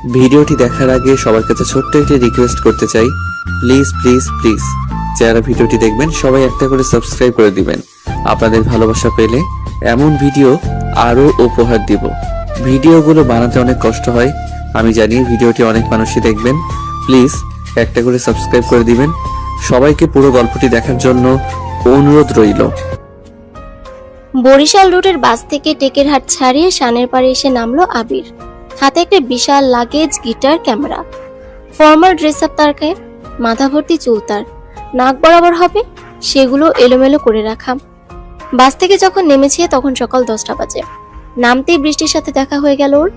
ভিডিওটি দেখার আগে সবার কাছে ছোট্ট একটি রিকোয়েস্ট করতে চাই, প্লিজ প্লিজ প্লিজ যারা ভিডিওটি দেখবেন সবাই একটা করে সাবস্ক্রাইব করে দিবেন। আপনাদের ভালোবাসা পেলে এমন ভিডিও আরো উপহার দিব। ভিডিওগুলো বানাতে অনেক কষ্ট হয়, আমি জানি। ভিডিওটি অনেক মানুষই দেখবেন, প্লিজ একটা করে সাবস্ক্রাইব করে দিবেন। সবাইকে পুরো গল্পটি দেখার জন্য অনুরোধ রইল। বরিশাল রুটের বাস থেকে টেকেরহাট ছাড়িয়ে শানের পাড়ে এসে নামলো আবির। হাতে একটা বিশাল luggage, guitar, camera. Formal dress up তার গায়ে, মাথা ভর্তি চুল তার, নাক বরাবর হবে সেগুলো এলোমেলো করে রাখা। বাস থেকে যখন নেমেছে তখন সকাল 10টা বাজে। নামতেই বৃষ্টির সাথে দেখা হয়ে গেল ওর।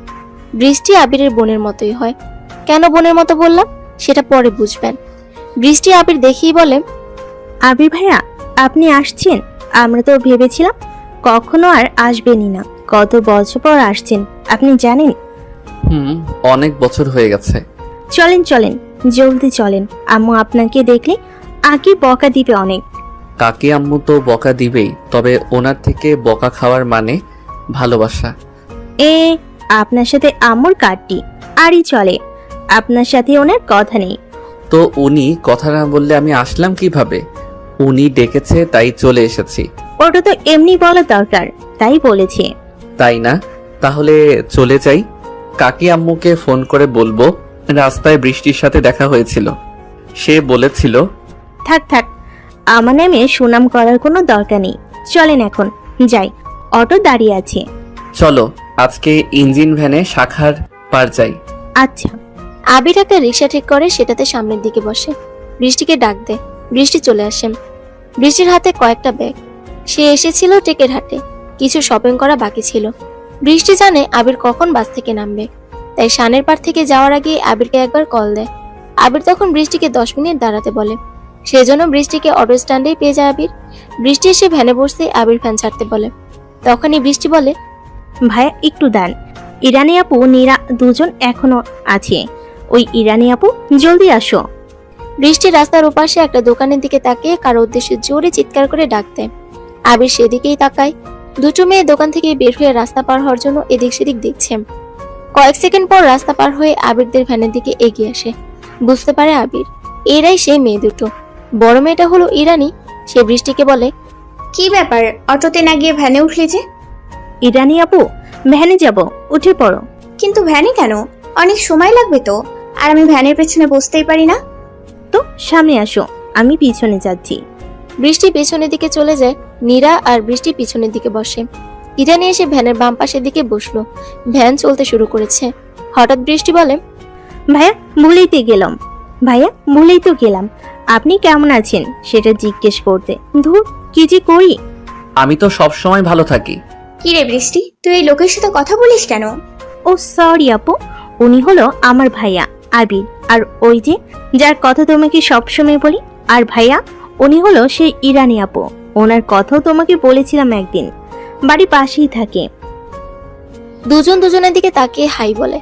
বৃষ্টি আবিরের বোনের মতোই হয়। কেন বোনের মতো বললাম সেটা পরে বুঝবেন। বৃষ্টি আবির দেখেই বলে, আবির ভাইয়া, আপনি আসছেন? আমরা তো ভেবেছিলাম কখনো আর আসবেনই না। কত বছর পর আসছেন আপনি জানেন? অনেক বছর হয়ে গেছে। চলেন চলেন, জলদি চলেন। আম্মু আপনাকে দেখলে আগে বকা দিবে অনেক। কাকি আম্মু তো বকা দিবেই, তবে ওনার থেকে বকা খাওয়ার মানে ভালোবাসা। আপনার সাথে আম্মুর কাটটি আরই চলে, আপনার সাথে ওনার কথা নেই। তো উনি কথা না বললে আমি আসলাম কিভাবে? উনি ডেকেছে তাই চলে এসেছি। ওটা তো এমনি বলা দরকার, তাই বলেছি। তাই না? তাহলে চলে যাই। কাকি আম্মুকে ফোন করে বলবো রাস্তায় বৃষ্টির সাথে দেখা হয়েছিল। সে বলেছিল, থাক থাক, আমার নামে সুনাম করার কোনো দরকার নেই। চলেন এখন যাই, অটো দাঁড়িয়ে আছে। চলো আজকে ইঞ্জিন ভ্যানে শাখার পার যাই। আচ্ছা। আবির একটা রিক্সা ঠিক করে সেটাতে সামনের দিকে বসে। বৃষ্টিকে ডাক দেয়। বৃষ্টি চলে আসে। বৃষ্টির হাতে কয়েকটা ব্যাগ। সে এসেছিল টেকেরহাটে, কিছু শপিং করা বাকি ছিল। বৃষ্টি জানে আবির কখন বাস থেকে নামবে, তাই শানের পাড় থেকে যাওয়ার আগে আবিরকে একবার কল দেয়। আবির তখন বৃষ্টিকে 10 মিনিট দাঁড়াতে বলে। সেজন্য বৃষ্টিকে অটো স্ট্যান্ডেই পেয়ে যায় আবির। বৃষ্টি এসে ভ্যানে বসতে আবির ফ্যান ছাড়তে বলে। তখনই বৃষ্টি বলে, ভাইয়া একটু দান, ইরানি আপু নীরা দুজন এখনো আছে। ওই ইরানি আপু জলদি আসো। বৃষ্টি রাস্তার ওপাশে একটা দোকানের দিকে তাকিয়ে কারো উদ্দেশ্যে জোরে চিৎকার করে ডাক দেয়। আবির সেদিকেই তাকায়। দুটো মেয়ে দোকান থেকে বের হয়ে রাস্তা পার হওয়ার জন্য এদিক সেদিক দেখছে। কয়েক সেকেন্ড পর রাস্তা পার হয়ে আবিরদের ভ্যানের দিকে এগিয়ে আসে। বুঝতে পারে আবির এরাই সেই মেয়ে দুটো। বড় মেয়েটা হলো ইরানি। সে বৃষ্টিকে বলে, কি ব্যাপার, অটোতে না গিয়ে ভ্যানে উঠলে যে? ইরানি আপু, ভ্যানে যাব, উঠে পড়ো। কিন্তু ভ্যানে কেন? অনেক সময় লাগবে তো, আর আমি ভ্যানের পেছনে বসতেই পারি না। তো সামনে আসো, আমি পিছনে যাচ্ছি। বৃষ্টি পেছনের দিকে চলে যায়। নীরা আর বৃষ্টি পিছনের দিকে বসে। ইরানি এসে ভ্যানের বাম পাশের দিকে বসলো। ভ্যান চলতে শুরু করেছে। হঠাৎ বৃষ্টি বলে, ভাইয়া ভুলেইতে গেলাম, ভাইয়া ভুলেই তো গেলাম। আপনি কেমন আছেন সেটা জিজ্ঞেস করতে। ধুর, কি যে করি। আমি তো সব সময় ভালো থাকি। কি রে বৃষ্টি, তুই এই লোকের সাথে কথা বলিস কেন? ও সরি আপু, উনি হলো আমার ভাইয়া আবির। আর ওই যে যার কথা তোমাকে সবসময় বলি, আর ভাইয়া উনি হলো সেই ইরানি আপু। ওনার কথাও তোমাকে বলেছিলাম একদিন, বাড়ি পাশেই থাকে। দুজন দুজনের দিকে তাকিয়ে হাই বলে।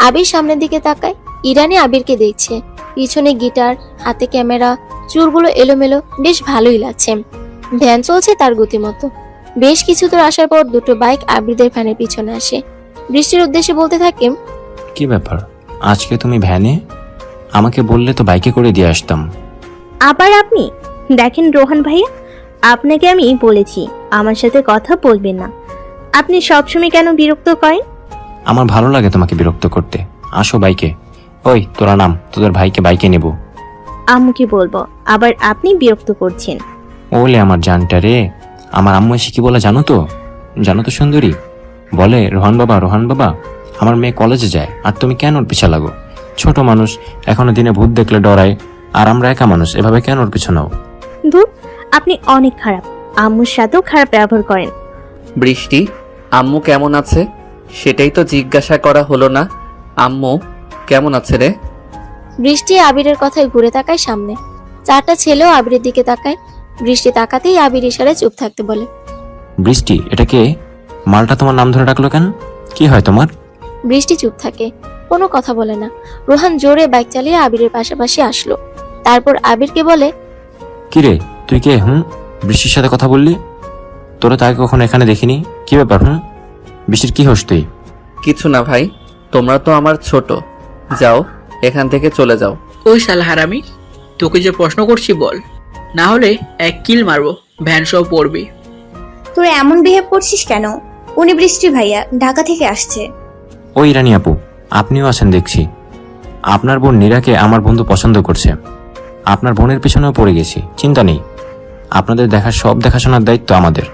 আবির সামনের দিকে তাকায়। ইরানি আবিরকে দেখছে। পিছনে গিটার, হাতে ক্যামেরা, চুলগুলো এলোমেলো, বেশ ভালোই লাগছে। ভ্যান চলছে তার গতিমতো। বেশ কিছু দূর আসার পর দুটো বাইক আবিরদের ভ্যানের পিছনে আসে। বৃষ্টির উদ্দেশ্যে বলতে থাকে, কি ব্যাপার, আজকে তুমি ভ্যানে? আমাকে বললে তো বাইকে করে দিয়ে আসতাম। আবার আপনি? দেখেন রোহান ভাইয়া, আপনাকে আমি বলেছি আমার সাথে কথা বলবেন না। আপনি সবসময় কেন বিরক্ত করেন? আমার ভালো লাগে তোমাকে বিরক্ত করতে। আসো বাইকে। ওই তোরা নাম, তোদের ভাইকে বাইকে নেব। আম্মুকে বলবো, আবার আপনি বিরক্ত করছেন। ওলে আমার জানটা রে। আমার আম্মু এসে কি বলে জানো তো? জানো তো সুন্দরী? বলে, রোহান বাবা আমার মেয়ে কলেজে যায়, আর তুমি কেন ওর পিছা লাগো? ছোট মানুষ, এখনো দিনে ভূত দেখলে ডরায়, আর আমরা একা মানুষ, এভাবে কেন ওর পিছু নাও? ধুর, আপনি অনেক খারাপ। আম্মুর সাথেও খারাপ ব্যবহার করেন। বৃষ্টি, আম্মু কেমন আছে সেটাই তো জিজ্ঞাসা করা হলো না। আম্মু কেমন আছে রে? বৃষ্টি আবিরের কথায় ঘুরে তাকায় সামনে। চারটা ছেলেও আবিরের দিকে তাকায়। বৃষ্টি তাকাতেই আবির ইশারায় চুপ থাকতে বলে। বৃষ্টি, এটা কে? মালটা তোমার নাম ধরে ডাকলো কেন? কি হয় তোমার? বৃষ্টি চুপ থাকে, কোনো কথা বলে না। রোহান জোরে বাইক চালিয়ে আবিরের পাশাপাশি আসলো। তারপর আবিরকে বলে, কি রে, তুই কে? বৃষ্টির সাথে কথা বললি? তোরা তাকে কখনো এখানে দেখিনি। কি ব্যাপার? বৃষ্টির কি হোস তুই? কিছু না ভাই, তোমরা তো আমার ছোট, যাও, এখান থেকে চলে যাও। ওই শালা হারামি, তোকে যে প্রশ্ন করছি বল, না হলে এক কিল মারবো, ভ্যান সহ পড়বি। তোরা এমন বিহেভ করছিস কেন? উনি বৃষ্টি ভাইয়া, ঢাকা থেকে আসছে। ওই রানী আপু, আপনিও আছেন দেখছি। আপনার বোন নীরাকে আমার বন্ধু পছন্দ করছে। আপনার বোনের পেছনেও পড়ে গেছি, চিন্তা নেই। আপনাদের সব দেখাশোনার দায়িত্ব আমাদের।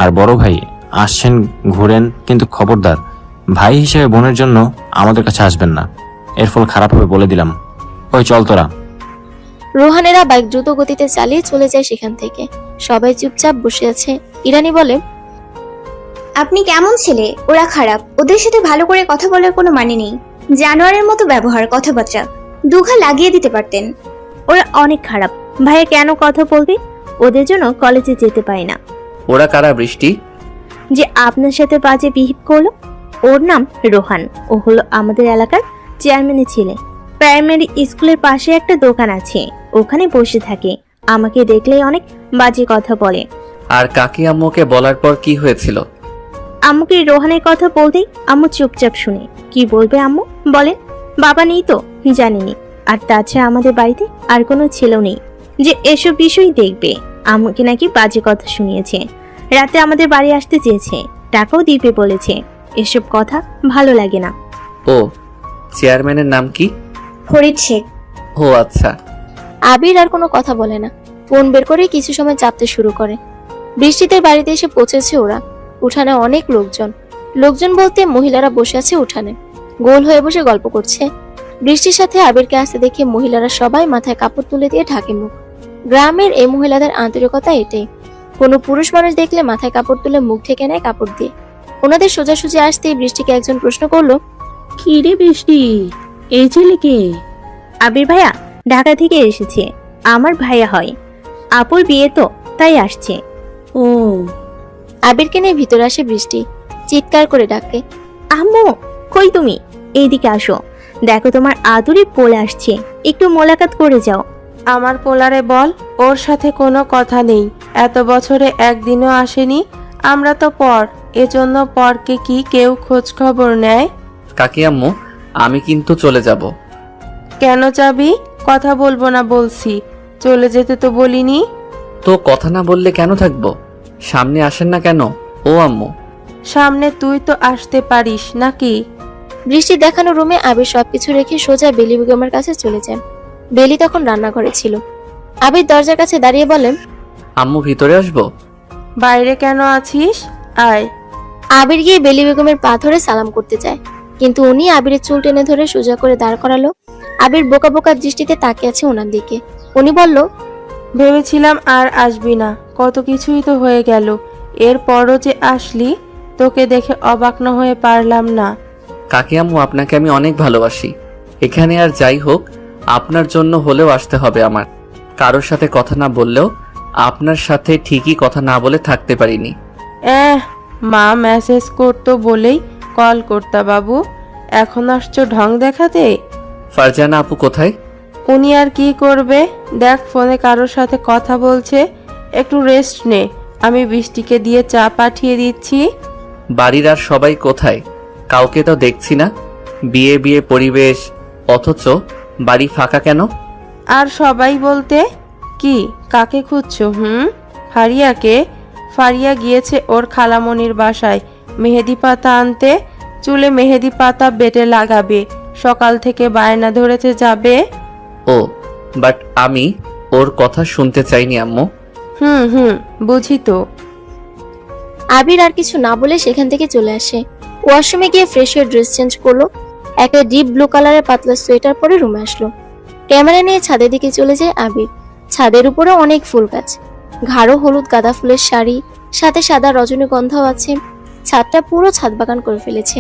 আর বড় ভাই আসছেন, ঘুরেন, কিন্তু খবরদার ভাই হিসেবে বোনের জন্য আমাদের কাছে আসবেন না, এর ফল খারাপ হবে বলে দিলাম। ওই চল তোরা। রোহানেরা বাইক দ্রুত গতিতে চালিয়ে চলে যায় সেখান থেকে। সবাই চুপচাপ বসে আছে। ইরানি বলে, আপনি কেমন ছেলে? ওরা খারাপ, ওদের সাথে ভালো করে কথা বলার কোনো মানে নেই। জানোয়ারের মতো ব্যবহার, কথাবার্তা দুঘা লাগিয়ে দিতে পারতেন। ওরা অনেক খারাপ। ভাইয়া কেন কথা বলবে? ওদের জন্য কলেজে যেতে পারি না। ওরা কারা বৃষ্টি? যে আপনার সাথে বাজে বিহেভ করলো, ওর নাম রোহান। ও হলো আমাদের এলাকার চেয়ারম্যানের ছেলে। প্রাইমারি স্কুলের পাশে একটা দোকান আছে, ওখানে বসে থাকে। আমাকে দেখলেই অনেক বাজে কথা বলে। আর কাকি আম্মুকে বলার পর কি হয়েছিল? আম্মুকে রোহানের কথা বলতেই আম্মু চুপচাপ শুনে। কি বলবে আম্মু বলেন? বাবা নেই তো জানিনি। আর তাছাড়া আমাদের বাড়িতে আর কোনো ছেলেও নেই যে এসব বিষয় দেখবে। আম্মুকে নাকি বাজে কথা শুনিয়েছে। রাতে আমাদের বাড়ি আসতে চেয়েছে, টাকাও দিতে বলেছে। এসব কথা ভালো লাগে না। ও, চেয়ারম্যানের নাম কি? ফরিদ শেখ। ও আচ্ছা। আবির আর কোনো কথা বলে না। ফোন বের করে কিছু সময় চাপতে শুরু করে। বৃষ্টিদের বাড়িতে এসে পৌঁছেছে ওরা। উঠানে অনেক লোকজন বলতে মহিলারা বসে আছে উঠানে, গোল হয়ে বসে গল্প করছে। বৃষ্টির সাথে আবিরকে আসতে দেখে মহিলারা সবাই মাথায় কাপড় তুলে দিয়ে ঢাকে মুখ। গ্রামের এই মহিলাদের আন্তরিকতা এটাই। কোনো পুরুষ মানুষ দেখলে মাথায় কাপড় তুলে মুখ ঢেকে নেয় কাপড় দিয়ে। ওনাদের সোজাসুজি আসতেই বৃষ্টিকে একজন প্রশ্ন করলো, কি রে বৃষ্টি, এই ছেলেকে? আবির ভাইয়া ঢাকা থেকে এসেছে, আমার ভাইয়া হয়। আপুর বিয়ে তো, তাই আসছে। ও, আবিরকে নিয়ে ভিতরে আসে বৃষ্টি। চিৎকার করে ডাকে, আম্মু কই তুমি? এইদিকে আসো, দেখো তোমার আদুরি পোলা আসছে, একটু মোলাকাত করে যাও। আমার পোলারে বল ওর সাথে কোনো কথা নেই, এত বছরে একদিনও আসেনি। আমরা তো পর, এজন্য পরকে কি কেউ খোঁজ খবর নেয়? কাকি আম্মু, আমি কিন্তু চলে যাব। কেন যাবি? কথা বলবো না বলছি, চলে যেতে তো বলিনি। তো কথা না বললে কেন থাকবো? সামনে আসেন না কেন? ও আম্মু, সামনে তুই তো আসতে পারিস নাকি? বৃষ্টির দেখানো রুমে আবির সবকিছু রেখে সোজা বেলি বেগমের কাছে চলে যায়। বেলি তখন রান্নাঘরে ছিল। আবির দরজার কাছে দাঁড়িয়ে বলেন, আম্মু ভিতরে আসবো? বাইরে কেন আছিস? আয়। আবির গিয়ে বেলি বেগমের পা ধরে সালাম করতে যায়, কিন্তু উনি আবিরের চুল টেনে ধরে সোজা করে দাঁড় করালো। আবির বোকা বোকা দৃষ্টিতে তাকিয়ে আছে ওনার দিকে। উনি বলল, ভেবেছিলাম আর আসবি না, কত কিছুই তো হয়ে গেল, এরপরও যে আসলি, তোকে দেখে অবাক না হয়ে পারলাম না। কাকি আম্মু, আপনাকে আমি অনেক ভালোবাসি। এখানে আর যাই হোক, আপনার জন্য হলেও আসতে হবে আমার। কারোর সাথে কথা না বললেও আপনার সাথে ঠিকই কথা না বলে থাকতে পারিনি। মা মেসেজ করতো বলেই কল করতা বাবু, এখন আসছো ঢং দেখাতে। ফারজানা আপু কোথায়? উনি আর কি করবে, দেখ ফোনে কারোর সাথে কথা বলছে, একটু রেস্ট নে। আমি বৃষ্টিকে দিয়ে চা পাঠিয়ে দিচ্ছি। বাড়ির আর সবাই কোথায়? কাউকে তো দেখছি না। বিয়ে বিয়ে পরিবেশ, অথচ বাড়ি ফাঁকা কেন? আর সবাই বলতে কি, কাকে খুঁজছো? ফারিয়াকে। ফারিয়া গিয়েছে ওর খালামণির বাসায় মেহেদি পাতা আনতে, চুলে মেহেদি পাতা বেটে লাগাবে। সকাল থেকে বায়না ধরেছে যাবে। ও, বাট আমি ওর কথা শুনতে চাইনি আম্মু। বুঝি তো। আবির আর কিছু না বলে সেখান থেকে চলে আসে। ওয়াশরুমে গিয়ে ফ্রেশ হয়ে ড্রেস চেঞ্জ করলো। একটা ডিপ ব্লু কালারের পাতলা সোয়েটার পরে রুমে আসলো। ক্যামেরা নিয়ে ছাদের দিকে চলে যায় আবির। ছাদের উপরে অনেক ফুল গাছ, গাঢ় হলুদ গাঁদা ফুলের শাড়ি, সাথে সাদা রজনীগন্ধাও আছে। ছাদটা পুরো ছাদ বাগান করে ফেলেছে।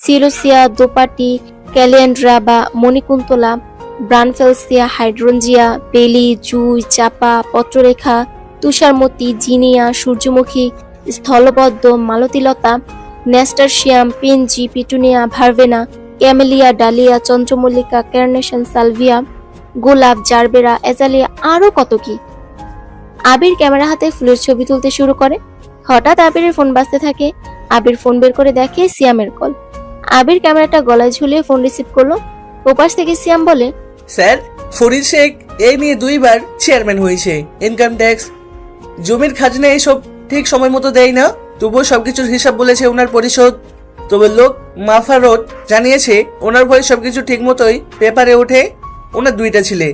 সিলোসিয়া, দোপাটি, ক্যালিয়ান্ড্রা বা মণিকুন্তলা, ব্রানফেলসিয়া, হাইড্রঞ্জিয়া, বেলি, জুই, চাপা, পত্ররেখা, তুষারমতি, জিনিয়া, সূর্যমুখী, স্থলপদ্ম, মালতীলতা, nasturtium, pansy, petunia, verbena, camellia, dahlia, চন্দ্রমল্লিকা, কার্নেশন, সালভিয়া, গোলাপ, জারবেরা, এজালিয়া, আরো কত কি। আবির ক্যামেরা হাতে ফুলের ছবি তুলতে শুরু করে। হঠাৎ আবিরের ফোন বাজতে থাকে। আবির ফোন বের করে দেখে সিয়ামের কল। আবির ক্যামেরাটা গলায় ঝুলিয়ে ফোন রিসিভ করলো। ওপাশ থেকে সিয়াম বলে, স্যার, ফরিদ শেখ এই নিয়ে 2বার চেয়ারম্যান হয়েছে। ইনকাম ট্যাক্স, জমির খাজনা এইসব ঠিক সময় মতো দেয় না, তবুও সবকিছুর হিসাব বলেছে ওনার পরিশোধ। তবে লোক মাফারত জানিয়েছে ওনার ভয়ে সবকিছু ঠিক মতোই পেপারে ওঠে। ওনার 2টা ছেলে,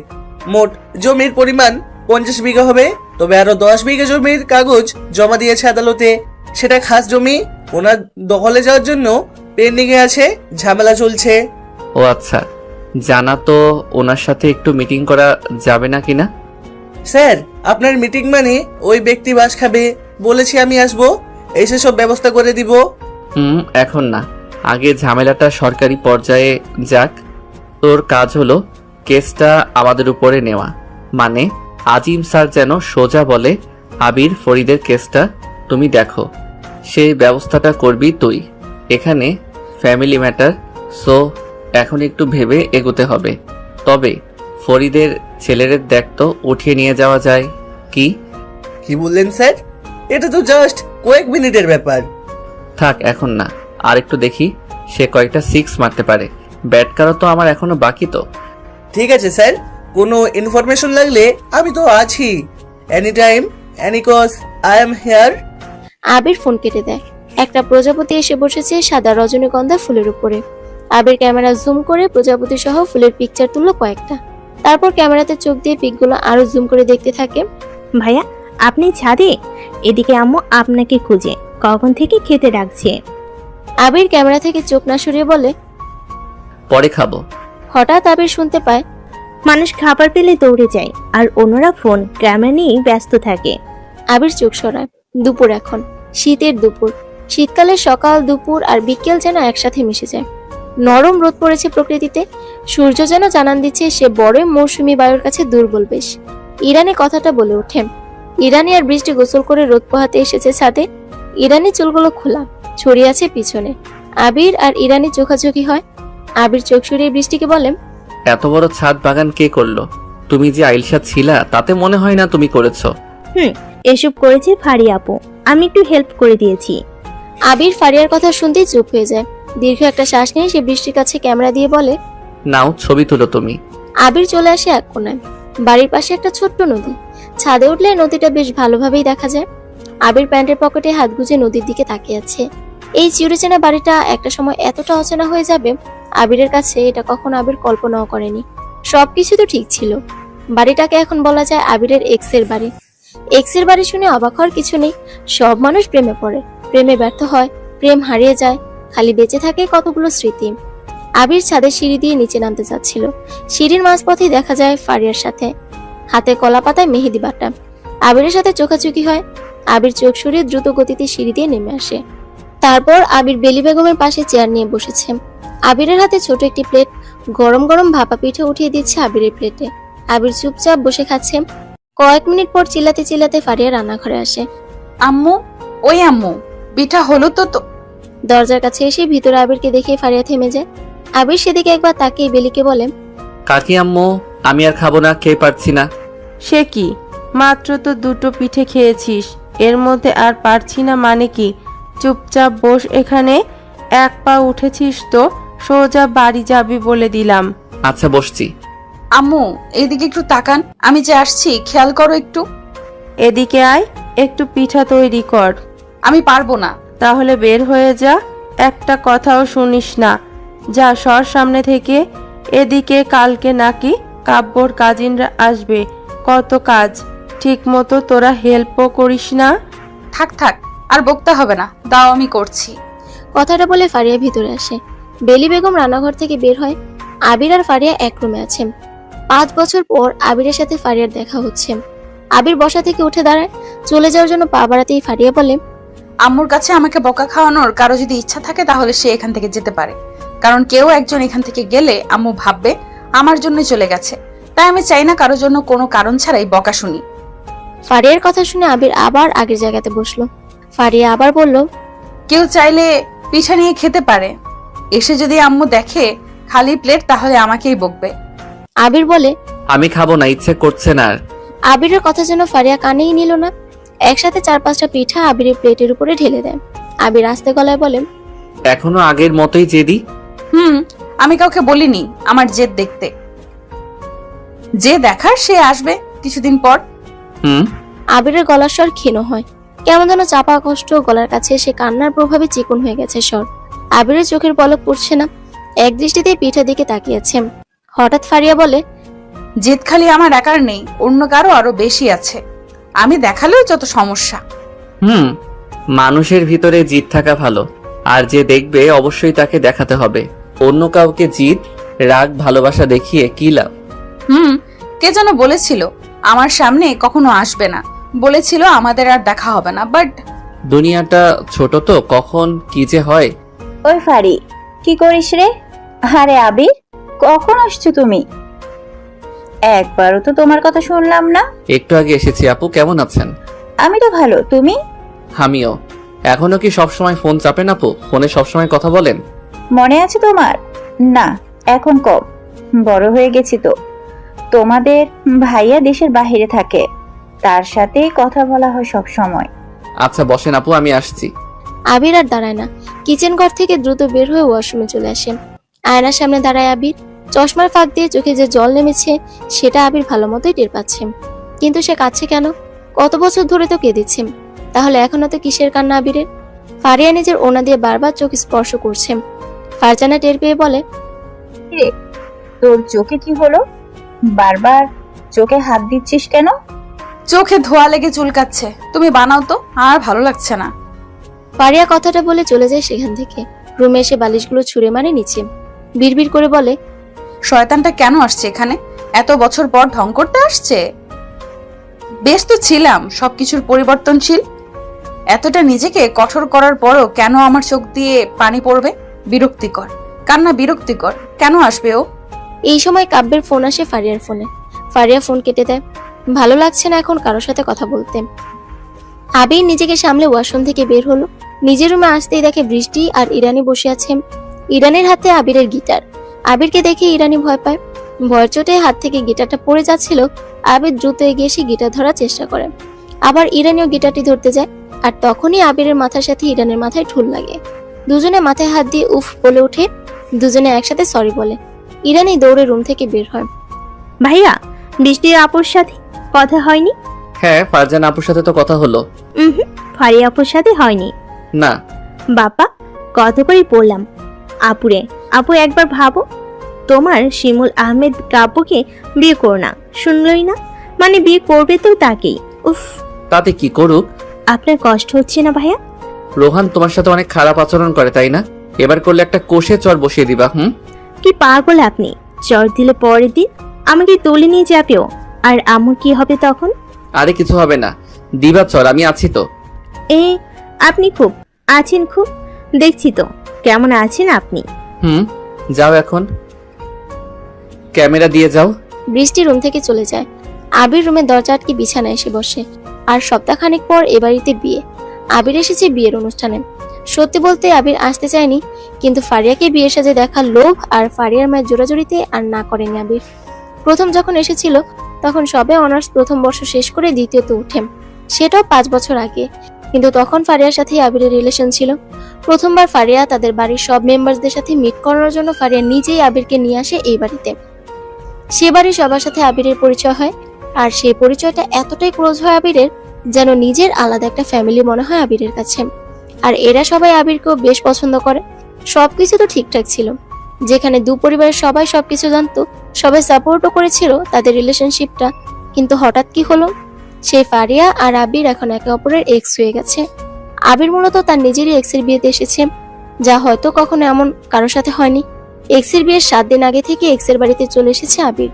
মোট জমির পরিমাণ 50 বিঘা হবে। তবে আরো 10 বিঘা জমির কাগজ জমা দিয়েছে আদালতে, সেটা খাস জমি। ওনার দখলে যাওয়ার জন্য পেন্ডিং এ আছে, ঝামেলা চলছে। ও আচ্ছা, জানা তো ওনার সাথে একটু মিটিং করা যাবে না কিনা? স্যার, আপনার মিটিং মানে ওই ব্যক্তি বাস খাবে, বলেছি আমি আসবো, এসে সব ব্যবস্থা করে দিব। এখন না, আগে ঝামেলাটা সরকারি পর্যায়ে যাক। তোর কাজ হলো কেসটা আমাদের উপরে নেওয়া, মানে আজিম স্যার যেন সোজা বলে আবির ফরিদের কেসটা তুমি দেখো, সেই ব্যবস্থাটা করবি তুই। এখানে ফ্যামিলি ম্যাটার, সো এখন একটু ভেবে এগোতে হবে। তবে ফরিদের ছেলেদের দেখ তো উঠিয়ে নিয়ে যাওয়া যায় কি? কি বললেন স্যার? এটা তো জাস্ট কয়েক মিনিটের ব্যাপার। থাক, এখন না, আর একটু দেখি সে কয়েকটা 6 মারতে পারে। ব্যাট করা তো আমার এখনো বাকি তো। ঠিক আছে স্যার, কোনো ইনফরমেশন লাগলে আমি তো আছি, any time, any cause, I am here. Abir phone কেটে দেয়। একটা প্রজাপতি এসে বসেছে সাদা রজনীগন্ধা ফুলের উপরে। আবির ক্যামেরা জুম করে প্রজাপতি সহ ফুলের পিকচার তুললো কয়েকটা। তারপর ক্যামেরাতে চোখ দিয়ে পিকগুলো আরো জুম করে দেখতে থাকে। ভাইয়া, আপনি ছাদে? এদিকে আম্মু আপনাকে খুঁজে কখন থেকে খেতে ডাকছে। আবির ক্যামেরা থেকে চোখ না সরিয়ে বলে, পরে খাবো। হঠাৎ আবির শুনতে পায়, মানুষ খাবার পেলে দৌড়ে যায়, আর অন্যরা ফোন ক্যামেরা নিয়ে ব্যস্ত থাকে। আবির চোখ সরায়। দুপুর এখন, শীতের দুপুর। শীতকালে সকাল, দুপুর আর বিকেল যেন একসাথে মিশে যায়। নরম রোদ পড়েছে প্রকৃতিতে। সূর্য যেন জানান দিচ্ছে সে বড়ই মৌসুমী বায়ুর কাছে দুর্বল বেশ। ইরানি কথাটা বলে ওঠে। ইরানি আর বৃষ্টি গোসল করে রোদ পোহাতে এসেছে ছাদে। ইরানি চুলগুলো খোলা, ছড়িয়ে আছে পিছনে। আবির আর ইরানি চোখাচোখি হয়। আবির চোখ সরিয়ে বৃষ্টিকে বলে, এত বড় ছাদ বাগান কে করলো? তুমি যে আইলসা ছিলা তাতে মনে হয় না তুমি করেছো। এসব করেছে ফারিয়া আপু, আমি একটু হেল্প করে দিয়েছি। আবির ফারিয়ার কথা শুনতেই চুপ হয়ে যায়। দীর্ঘ একটা শ্বাস নিয়ে সে বৃষ্টির কাছে ক্যামেরা দিয়ে বলে, নাও ছবি তুলো তুমি। আবির চলে আসে এক কোণায়। বাড়ির পাশে একটা ছোট্ট নদী। ছাদে উঠলে নদীটা বেশ ভালোভাবেই দেখা যায়। আবির প্যান্টের পকেটে হাত গুজে নদীর দিকে তাকিয়ে আছে। এই চিরচেনা বাড়িটা একটা সময় এতটা অচেনা হয়ে যাবে, আবিরের কাছে এটা কখনো আবির কল্পনাও করেনি। সবকিছু তো ঠিক ছিল। বাড়িটাকে এখন বলা যায় আবিরের এক্সের বাড়ি। এক্সের বাড়ি শুনে অবাক হওয়ার কিছু নেই। সব মানুষ প্রেমে পড়ে, প্রেমে ব্যর্থ হয়, প্রেম হারিয়ে যায়, খালি বেঁচে থাকে কতগুলো স্মৃতি। আবির ছাদের সিঁড়ি দিয়ে নিচে নামতে যাচ্ছিল। সিঁড়ির মাঝপথেই দেখা যায় ফারিয়ার সাথে, হাতে কলা পাতায় মেহেদি বাটা। আবিরের সাথে চোখাচোখি হয়। আবির চোখ সরিয়ে দ্রুত গতিতে সিঁড়ি দিয়ে নেমে আসে। তারপর আবির বেলি বেগমের পাশে চেয়ার নিয়ে বসেছে। আবিরের হাতে ছোট একটি প্লেট, গরম গরম ভাপা পিঠে উঠিয়ে দিচ্ছে আবিরের প্লেটে। আবির চুপচাপ বসে খাচ্ছে। কয়েক মিনিট পর চিল্লাতে চিল্লাতে ফারিয়া রান্নাঘরে আসে। আম্মু, ওই আম্মু, পিঠা হলো তো? দরজার কাছে এসে ভিতরে আবিরকে দেখে ফারিয়া থেমে যায়। আবির সেদিকে একবার তাকিয়ে বেলিকে বলে, কাকি আম্মু, আমি আর খাবো না, খেয়ে পারছি না। সে কি, মাত্র তো 2টো পিঠে খেয়েছিস, এর মধ্যে আর পারছি না মানে কি? চুপচাপ বস এখানে। এক পা উঠেছিস তো সোজা বাড়ি যাবি বলে দিলাম। আচ্ছা, বসছি। আম্মু, এদিকে একটু তাকান, আমি যে আসছি খেয়াল করো একটু। এদিকে আয়, একটু পিঠা তৈরি কর। আমি পারবো না। তাহলে বের হয়ে যা, একটা কথাও শুনিস না। যা সর সামনে থেকে। এদিকে কালকে নাকি কাব্যর কাজিনরা আসবে, কত কাজ, ঠিক মতো তোরা হেল্পও করিস না। থাক থাক, আর বকতে হবে না, দাও আমি করছি। কথাটা বলে ফারিয়া ভিতরে আসে। বেলি বেগম রান্নাঘর থেকে বের হয়। আবির আর ফারিয়া এক রুমে আছে। 5 বছর পর আবিরের সাথে ফারিয়ার দেখা হচ্ছে। আবির বসা থেকে উঠে দাঁড়ায়। চলে যাওয়ার জন্য পা বাড়াতেই ফারিয়া বলে, আম্মুর কাছে আমাকে বকা খাওয়ানোর কারো যদি ইচ্ছা থাকে তাহলে সে এখান থেকে যেতে পারে, কারণ কেউ একজন এখান থেকে গেলে আম্মু ভাববে আমার জন্যই চলে গেছে। তাই আমি চাই না কারোর জন্য কোনো কারণ ছাড়াই বকা শুনি। ফারিয়ার কথা শুনে আবির আবার আগের জায়গাতে বসলো। ফারিয়া আবার বলল, কেউ চাইলে পিঠা নিয়ে খেতে পারে, এসে যদি আম্মু দেখে খালি প্লেট তাহলে আমাকেই বকবে। আবির বলে, আমি খাবো না, ইচ্ছে করছে না আর। আবিরের কথা যেন ফারিয়া কানেই নিল না। একসাথে 4-5টা পিঠা আবিরের প্লেটের উপরে ঢেলে দেয়। আবির আস্তে গলায় বলে, এখনো আগের মতোই জেদি? আমি কাউকে বলিনি আমার জেদ দেখতে। যে দেখার সে আসবে কিছুদিন পর। হুম। আবিরের গলার স্বর ক্ষীণ হয়, কেমন যেন চাপা কষ্ট গলার কাছে এসে কান্নার প্রভাবে চিকন হয়ে গেছে স্বর। আবিরের চোখের পলক পড়ছে না, এক দৃষ্টিতে পিঠের দিকে তাকিয়েছে। হঠাৎ ফারিয়া বলে, জেদ খালি আমার একার নেই, অন্য কারো আরো বেশি আছে। আমি দেখালেও যত সমস্যা। হুম, মানুষের ভিতরে জিদ থাকা ভালো, আর যে দেখবে অবশ্যই তাকে দেখাতে হবে। অন্য কাউকে জিদ, রাগ, ভালোবাসা দেখিয়ে কি লাভ? কে যেন বলেছিল আমার সামনে কখনো আসবে না, বলেছিল আমাদের আর দেখা হবে না, বাট দুনিয়াটা ছোট তো, কখন কি যে হয়। ওই ফারি, কি করিস রে? আরে আবির, কখন আসছো তুমি? একবারও তো তোমার কথা শুনলাম না। একটু আগে এসেছি। আপু কেমন আছেন? আমি তো ভালো, তুমি? আমিও। এখনো কি সবসময় ফোন চাপেন আপু? ফোনে সবসময় কথা বলেন? মনে আছে তোমার? না, এখন কম, বড় হয়ে গেছি তো। তোমাদের ভাইয়া দেশের বাইরে থাকে, তার সাথেই কথা বলা হয় সব সময়। আচ্ছা বসেন আপু, আমি আসছি। আবির আর দাঁড়ায় না, কিচেন ঘর থেকে দ্রুত বের হয়ে ওয়াশরুমে চলে আসে। আয়নার সামনে দাঁড়ায় আবির। চশমার ফাঁক দিয়ে চোখে যে জল নেমেছে সেটা আবির ভালো মতোই টের পাচ্ছে, কিন্তু সে কাঁদছে কেন? কত বছর ধরে তো কেঁদেছে, তাহলে এখনো তো কিসের কান্না আবিরের? ফারিয়া নিজের ওনা দিয়ে বারবার চোখ স্পর্শ করছে। ফারজানা টের পেয়ে বলে, তোর চোখে কি হলো? বারবার চোখে হাত দিচ্ছিস কেন? চোখে ধোয়া লেগে চুলকাচ্ছে, তুমি বানাও তো, আর ভালো লাগছে না। ফারিয়া কথাটা বলে চলে যায় সেখান থেকে। রুমে এসে বালিশগুলো ছুঁড়ে মারে নিচে, বিড়বিড় করে বলে, শয়তানটা কেন আসছে এখানে? এত বছর পর ঢং করতে আসছে? বেশ তো ছিলাম সবকিছুর পরিবর্তনশীল। এতটা নিজেকে কঠোর করার পরও কেন আমার চোখ দিয়ে পানি পড়বে? বিরক্তিকর, কান্না বিরক্তিকর। কেন আসবে ও? এই সময় কাব্যের ফোন আসে ফারিয়ার ফোনে। ফারিয়া ফোন কেটে দেয়, ভালো লাগছে না এখন কারোর সাথে কথা বলতে। আবির নিজেকে সামলে ওয়াশরুম থেকে বের হলো। নিজের রুমে আসতেই দেখে বৃষ্টি আর ইরানি বসে আছে। ইরানির হাতে আবিরের গিটার। আবিরকে দেখে ইরানি ভয় পায়। ভয়ের চোটে হাত থেকে গিটারটা পড়ে যাচ্ছিল। আবির দ্রুত এগিয়ে এসে গিটার ধরার চেষ্টা করে, আবার ইরানিও গিটারটি ধরতে যায়। আর তখনই আবিরের মাথার সাথে ইরানের মাথায় ঠুল লাগে। দুজনে মাথায় হাত দিয়ে উফ বলে ওঠে। দুজনে একসাথে সরি বলে। ইরানি দৌড়ে রুম থেকে বের হয়। ভাইয়া, বৃষ্টির আপুর সাথে কথা হয়নি? হ্যাঁ, ফারজান আপুর সাথে তো কথা হলো। ফারিয়া আপুর সাথে হয়নি? না। বাবা, কত করে বললাম আপুরে। আপু একবার ভাবো, তোমার শিমুল আহমেদ কাব্যকে বিয়ে করো না, শুনলই না? মানে বিয়ে করবে তো তাকেই। উফ, তাতে কি করুক? আপনার কষ্ট হচ্ছে না ভাইয়া? রোহান তোমার সাথে অনেক খারাপ আচরণ করে, তাই না? এবার করলে একটা কোষে চর বসিয়ে দিবা। কি পাগল আপনি? চর দিলে পরের দিন আমাকে তুলে নিয়ে যাবেও, আর আম্মুর কি হবে তখন? আরে কিছু হবে না, দিবা চর, আমি আছি তো। আপনি খুব আছেন, খুব দেখছি তো কেমন আছেন আপনি। যাও এখন, ক্যামেরা দিয়ে যাও। বৃষ্টি রুম থেকে চলে যায়। আবির রুমের দরজা আটকে বিছানায় এসে বসে। আর সপ্তাহখানেক পর এ বাড়িতে বিয়ে। আবির এসেছে বিয়ের অনুষ্ঠানে। সত্যি বলতে আবির আসতে চায়নি, কিন্তু ফারিয়াকে বিয়ের সাজে দেখার লোভ আর ফারিয়ার মায়ের জোরাজোরিতে আর না করেনি আবির। প্রথম যখন এসেছিল তখন সবে অনার্স প্রথম বর্ষ শেষ করে দ্বিতীয়তে উঠে, সেটাও 5 বছর আগে। কিন্তু তখন ফারিয়ার সাথে আবিরের রিলেশন ছিল। প্রথমবার ফারিয়া তাদের বাড়ির সব মেম্বারসদের সাথে মিট করানোর জন্য ফারিয়া নিজেই আবিরকে নিয়ে আসে এই বাড়িতে। সে বাড়ির সবার সাথে আবিরের পরিচয় হয়, আর সেই পরিচয়টা এতটাই ক্লোজ হয় আবিরের, যেন নিজের আলাদা একটা ফ্যামিলি মনে হয় আবিরের কাছে। আর এরা সবাই আবিরকেও বেশ পছন্দ করে। সবকিছু তো ঠিকঠাক ছিল, যেখানে দু পরিবারের সবাই সবকিছু জানতো, সবাই সাপোর্টও করেছিল তাদের রিলেশনশিপটা। কিন্তু হঠাৎ কি হলো? সেই ফারিয়া আর আবির এখন একে অপরের এক্স হয়ে গেছে। আবির মূলত তার নিজেরই এক্সের বিয়েতে এসেছে, যা হয়তো কখনো এমন কারোর সাথে হয়নি। এক্সের বিয়ের 7 দিন আগে থেকে এক্সের বাড়িতে চলে এসেছে আবির।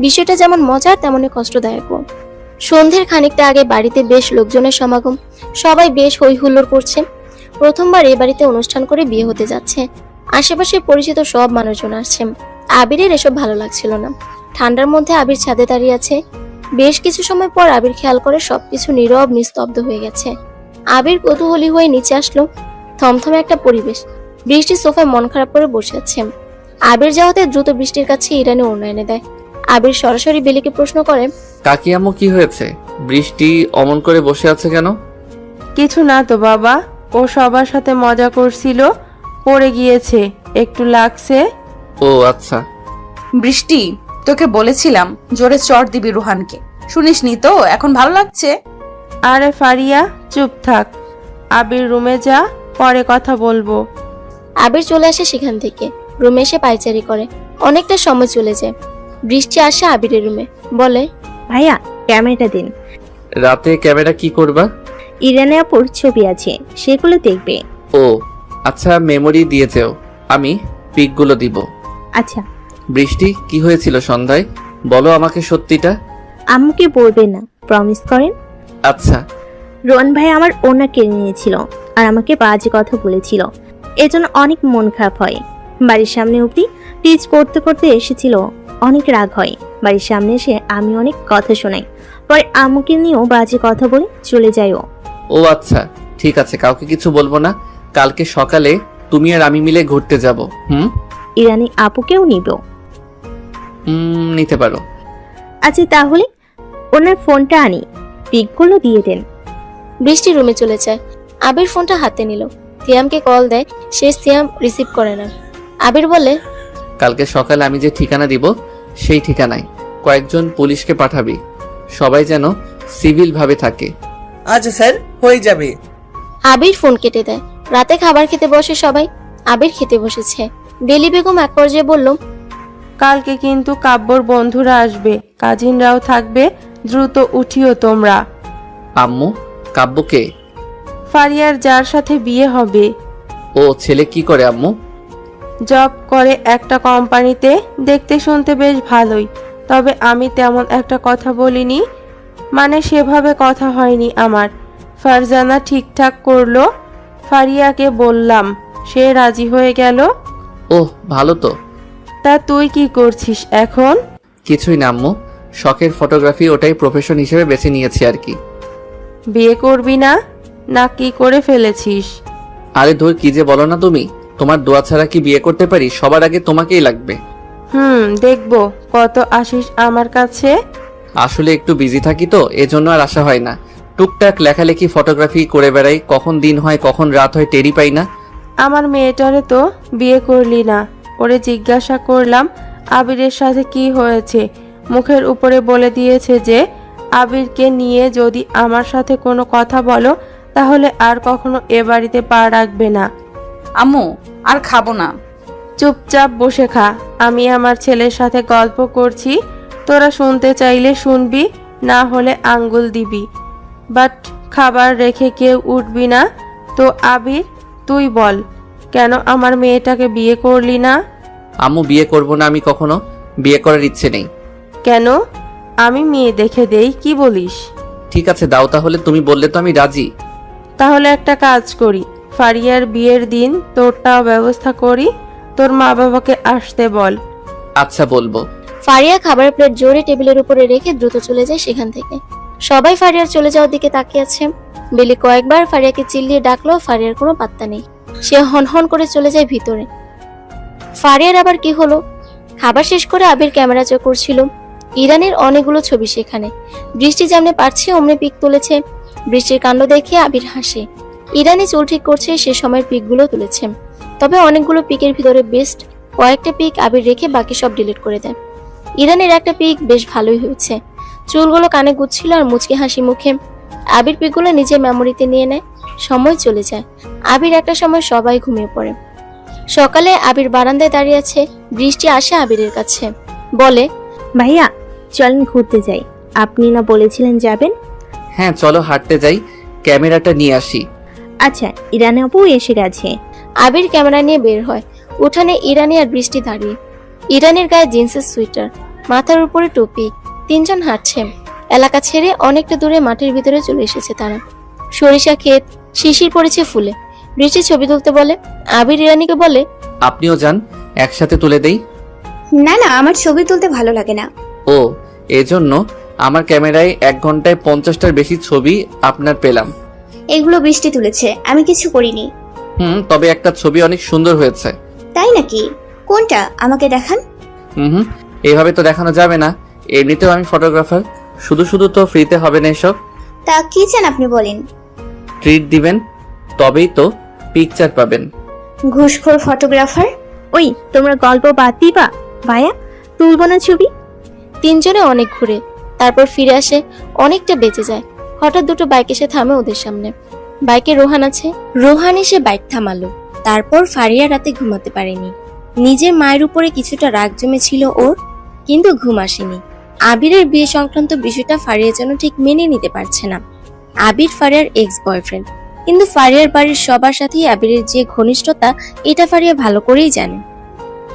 বিষয়টা যেমন মজার তেমনই কষ্টদায়কও। সন্ধ্যের খানিকটা আগে বাড়িতে বেশ লোকজনের সমাগম, সবাই বেশ হই হুল্লোড় করছে। প্রথমবার এই বাড়িতে অনুষ্ঠান করে বিয়ে হতে যাচ্ছে। আশেপাশে পরিচিত সব মানুষজন আসছে। আবিরের এসব ভালো লাগছিল না। ঠান্ডার মধ্যে আবির ছাদে দাঁড়িয়ে আছে। বেশ কিছু সময় পর আবির খেয়াল করে সবকিছু নীরব নিস্তব্ধ হয়ে গেছে। আবির কৌতূহলী হয়ে নিচে আসলো। থমথমে একটা পরিবেশ। বৃষ্টি সোফায় মন খারাপ করে বসে আছে। আবির যাওয়াতে দ্রুত বৃষ্টির কাছে ইরানি ওড়না এনে দেয়। আবির সরাসরি বেলিকে প্রশ্ন করে, কাকি আম্মু কি হয়েছে? বৃষ্টি অমন করে বসে আছে কেন? কিছু না তো বাবা, ও সবার সাথে মজা করছিল, পড়ে গিয়েছে, একটু লাগছে। ও আচ্ছা। বৃষ্টি, তোকে বলেছিলাম জোরে চড় দিবি রুহানকে, শুনিসনি তো? এখন ভালো লাগছে? আরে ফারিয়া, চুপ থাক। আবির রুমে যা, পরে কথা বলবো। আবির চলে আসে সেখান থেকে, রুমে এসে পায়চারি করে। অনেকটা সময় চলে যায়। বৃষ্টি আসে আবিরের রুমে, বলে, ভাইয়া ক্যামেরাটা দিন। রাতে ক্যামেরা কি করবা? ইরানি আপুর ছবি আছে, সেগুলো দেখবে। ও আচ্ছা, মেমোরি দিয়ে যেও, আমি পিকগুলো দিব। আচ্ছা। বৃষ্টি, কি হয়েছিল সন্ধ্যায়? বলো আমাকে সত্যিটা। আম্মুকে বলবেন না, প্রমিস করেন। আচ্ছা। রোহন ভাই আমার ওনা কিনে নিয়েছিল আর আমাকে বাজে কথা বলেছিল, এজন্য অনেক মন খারাপ হয়। বাড়ির সামনে অব্দি টিচ করতে করতে এসেছিল, অনেক রাগ হয়। বাড়ির সামনে এসে আমি অনেক কথা শোনাই, পরে আম্মুকে নিয়েও বাজে কথা বলে চলে যায় ও। ও আচ্ছা, ঠিক আছে, কাউকে কিছু বলবো না। কালকে সকালে তুমি আর আমি মিলে ঘুরতে যাব। ইরানি আপুকেও নিব। নিতে পারো। আচ্ছা তাহলে ওনার ফোনটা আনি, পিকগুলো দিয়ে দেন। বৃষ্টি রুমে চলে যায়। আবির ফোনটা হাতে নিল, সিয়ামকে কল দেয়, সে সিয়াম রিসিভ করে না। আবির বলে, কালকে সকালে আমি যে ঠিকানা দিব সেই ঠিকানায় কয়েকজন পুলিশকে পাঠাবি, সবাই যেন সিভিল ভাবে থাকে। আচ্ছা স্যার, হয়ে যাবে। আবির ফোন কেটে দেয়। রাতে খাবার খেতে বসে সবাই। আবির খেতে বসেছে। বেলি বেগম এক পর্যায়ে বলল, কালকে কিন্তু কাব্যর বন্ধুরা আসবে, কাজিনরাও থাকবে, দ্রুত উঠিও তোমরা। আম্মু, কাব্যকে? ফারিয়ার যার সাথে বিয়ে হবে। ও ছেলে কি করে আম্মু? জব করে একটা কোম্পানিতে, দেখতে শুনতে বেশ ভালোই, তবে আমি তেমন একটা কথা বলিনি, মানে সেভাবে কথা হয়নি আমার। ফারজানা ঠিকঠাক করলো, ফারিয়াকে বললাম, সে রাজি হয়ে গেল। ওহ ভালো তো। তা তুই কি করছিস এখন? কিছুই না আম্মু, শখের ফটোগ্রাফি, ওটাই প্রফেশন হিসেবে বেছে নিয়েছি আর কি। বিয়ে করবি না, না কি করে ফেলেছিস? আরে ধর, কি যে বলো না তুমি, তোমার দোয়া ছাড়া কি বিয়ে করতে পারি? সবার আগে তোমাকেই লাগবে। দেখবো কত আসিস আমার কাছে। আসলে একটু বিজি থাকি তো, এজন্য আর আসা হয় না। টুকটাক লেখালেখি, ফটোগ্রাফি করে বেড়াই, কখন দিন হয় কখন রাত হয় টেরই পাই না। আমার মেয়েটারে তো বিয়ে করলি না। ওরে জিজ্ঞাসা করলাম আবিরের সাথে কি হয়েছে, মুখের উপরে বলে দিয়েছে যে আবিরকে নিয়ে যদি আমার সাথে কোনো কথা বলো তাহলে আর কখনো এ বাড়িতে পা রাখবে না। আম্মু, আর খাবো না। চুপচাপ বসে খা, আমি আমার ছেলের সাথে গল্প করছি, তোরা শুনতে চাইলে শুনবি, না হলে আঙ্গুল দিবি, বাট খাবার রেখে কেউ উঠবি না। তো আবির, তুই বল, কেন আমার মেয়েটাকে বিয়ে করলি না? আম্মু, বিয়ে করব না আমি কখনো, বিয়ে করার ইচ্ছে নেই। কেন? আমি মেয়ে দেখে দেই, কি বলিস? ঠিক আছে দাও তাহলে, তুমি বললে তো আমি রাজি। তাহলে একটা কাজ করি, ফারিয়ার বিয়ের দিন তোরটাও ব্যবস্থা করি, তোর মা বাবাকে আসতে বল। আচ্ছা বলবো। ফারিয়া খাবারের প্লেট জোরে টেবিলের উপরে রেখে দ্রুত চলে যায় সেখান থেকে। সবাই ফারিয়ার চলে যাওয়ার দিকে তাকিয়ে আছে। বেলি কয়েকবার ফারিয়াকে চিল্লিয়ে ডাকলো, ফারিয়ার কোনো পাত্তা নেই। সে হনহন করে চলে যায় ভিতরে। ফারিয়ার আবার কি হলো? খাবার শেষ করে আবির ক্যামেরা চেক করছিল। ইরানের অনেকগুলো ছবি সেখানে। বৃষ্টি যেমনি পারছে অমনি পিক তুলেছে। বৃষ্টির কাণ্ড দেখে আবির হাসে। ইরানি চুল ঠিক করছে, সে সময়ের পিকগুলো তুলেছে। তবে অনেকগুলো পিকের ভিতরে বেস্ট কয়েকটা পিক আবির রেখে বাকি সব ডিলিট করে দেয়। ইরানের একটা পিক বেশ ভালোই হয়েছে, চুলগুলো কানে গুচ্ছিল আর মুচকি হাসি মুখে। আবির পিকগুলো নিজের মেমোরিতে নিয়ে নেয়। সময় চলে যায়। আবির একটা সময় সবাই ঘুমিয়ে পড়ে। সকালে আবির বারান্দায় দাঁড়িয়ে আছে। বৃষ্টি আসে আবিরের কাছে, বলে, ভাইয়া চলেন ঘুরতে যাই, আপনি না বলেছিলেন যাবেন? হ্যাঁ চলো হাঁটতে যাই, ক্যামেরাটা নিয়ে আসি। আচ্ছা, ইরানি আপু এসে গেছে। আবির ক্যামেরা নিয়ে বের হয়। উঠানে ইরানি আর বৃষ্টি দাঁড়িয়ে। ইরানির গায়ে জিন্সের সোয়েটার, মাথার উপরে টুপি। তিনজন হাঁটছে। এলাকা ছেড়ে অনেকটা দূরে মাঠের ভিতরে চলে এসেছে তারা। সরিষা ক্ষেত, শিশির পড়েছে ফুলে। বৃষ্টি ছবি তুলতে বলে। আবির ইরানিকে বলে, আপনিও যান, একসাথে তুলে দেই। না না, আমার ছবি তুলতে ভালো লাগে না। ও, এজন্য আমার ক্যামেরায় 1 ঘন্টায় 50টার বেশি ছবি আপনার পেলাম। এগুলো বৃষ্টি তুলেছে, আমি কিছু করিনি। তবে একটা ছবি অনেক সুন্দর হয়েছে। তাই নাকি? কোনটা আমাকে দেখান। এইভাবে তো দেখানো যাবে না, এমনিতেও আমি ফটোগ্রাফার, শুধু শুধু তো ফ্রিতে হবে না এসব। তা কি চান আপনি বলেন। ট্রিট দিবেন, তবেই তো পিকচার পাবেন। ঘুষখোর ফটোগ্রাফার। ওই তোমরা গল্প বাদ দিবা? ভাইয়া তুলবো না ছবি? তিনজনে অনেক ঘুরে তারপর ফিরে আসে, অনেকটা বেঁচে যায়। হঠাৎ দুটো বাইক এসে থামে ওদের সামনে। বাইকে রোহান আছে। রোহান এসে বাইক থামালো। তারপর ফারিয়া রাতে ঘুমাতে পারেনি। নিজের মায়ের উপরে কিছুটা রাগ জমেছিল ওর, কিন্তু ঘুম আসেনি। আবিরের বিয়ে সংক্রান্ত বিষয়টা ফারিয়া যেন ঠিক মেনে নিতে পারছে না। আবির ফারিয়ার এক্স বয়ফ্রেন্ড, কিন্তু ফারিয়ার বাড়ির সবার সাথেই আবিরের যে ঘনিষ্ঠতা এটা ফারিয়া ভালো করেই জানে।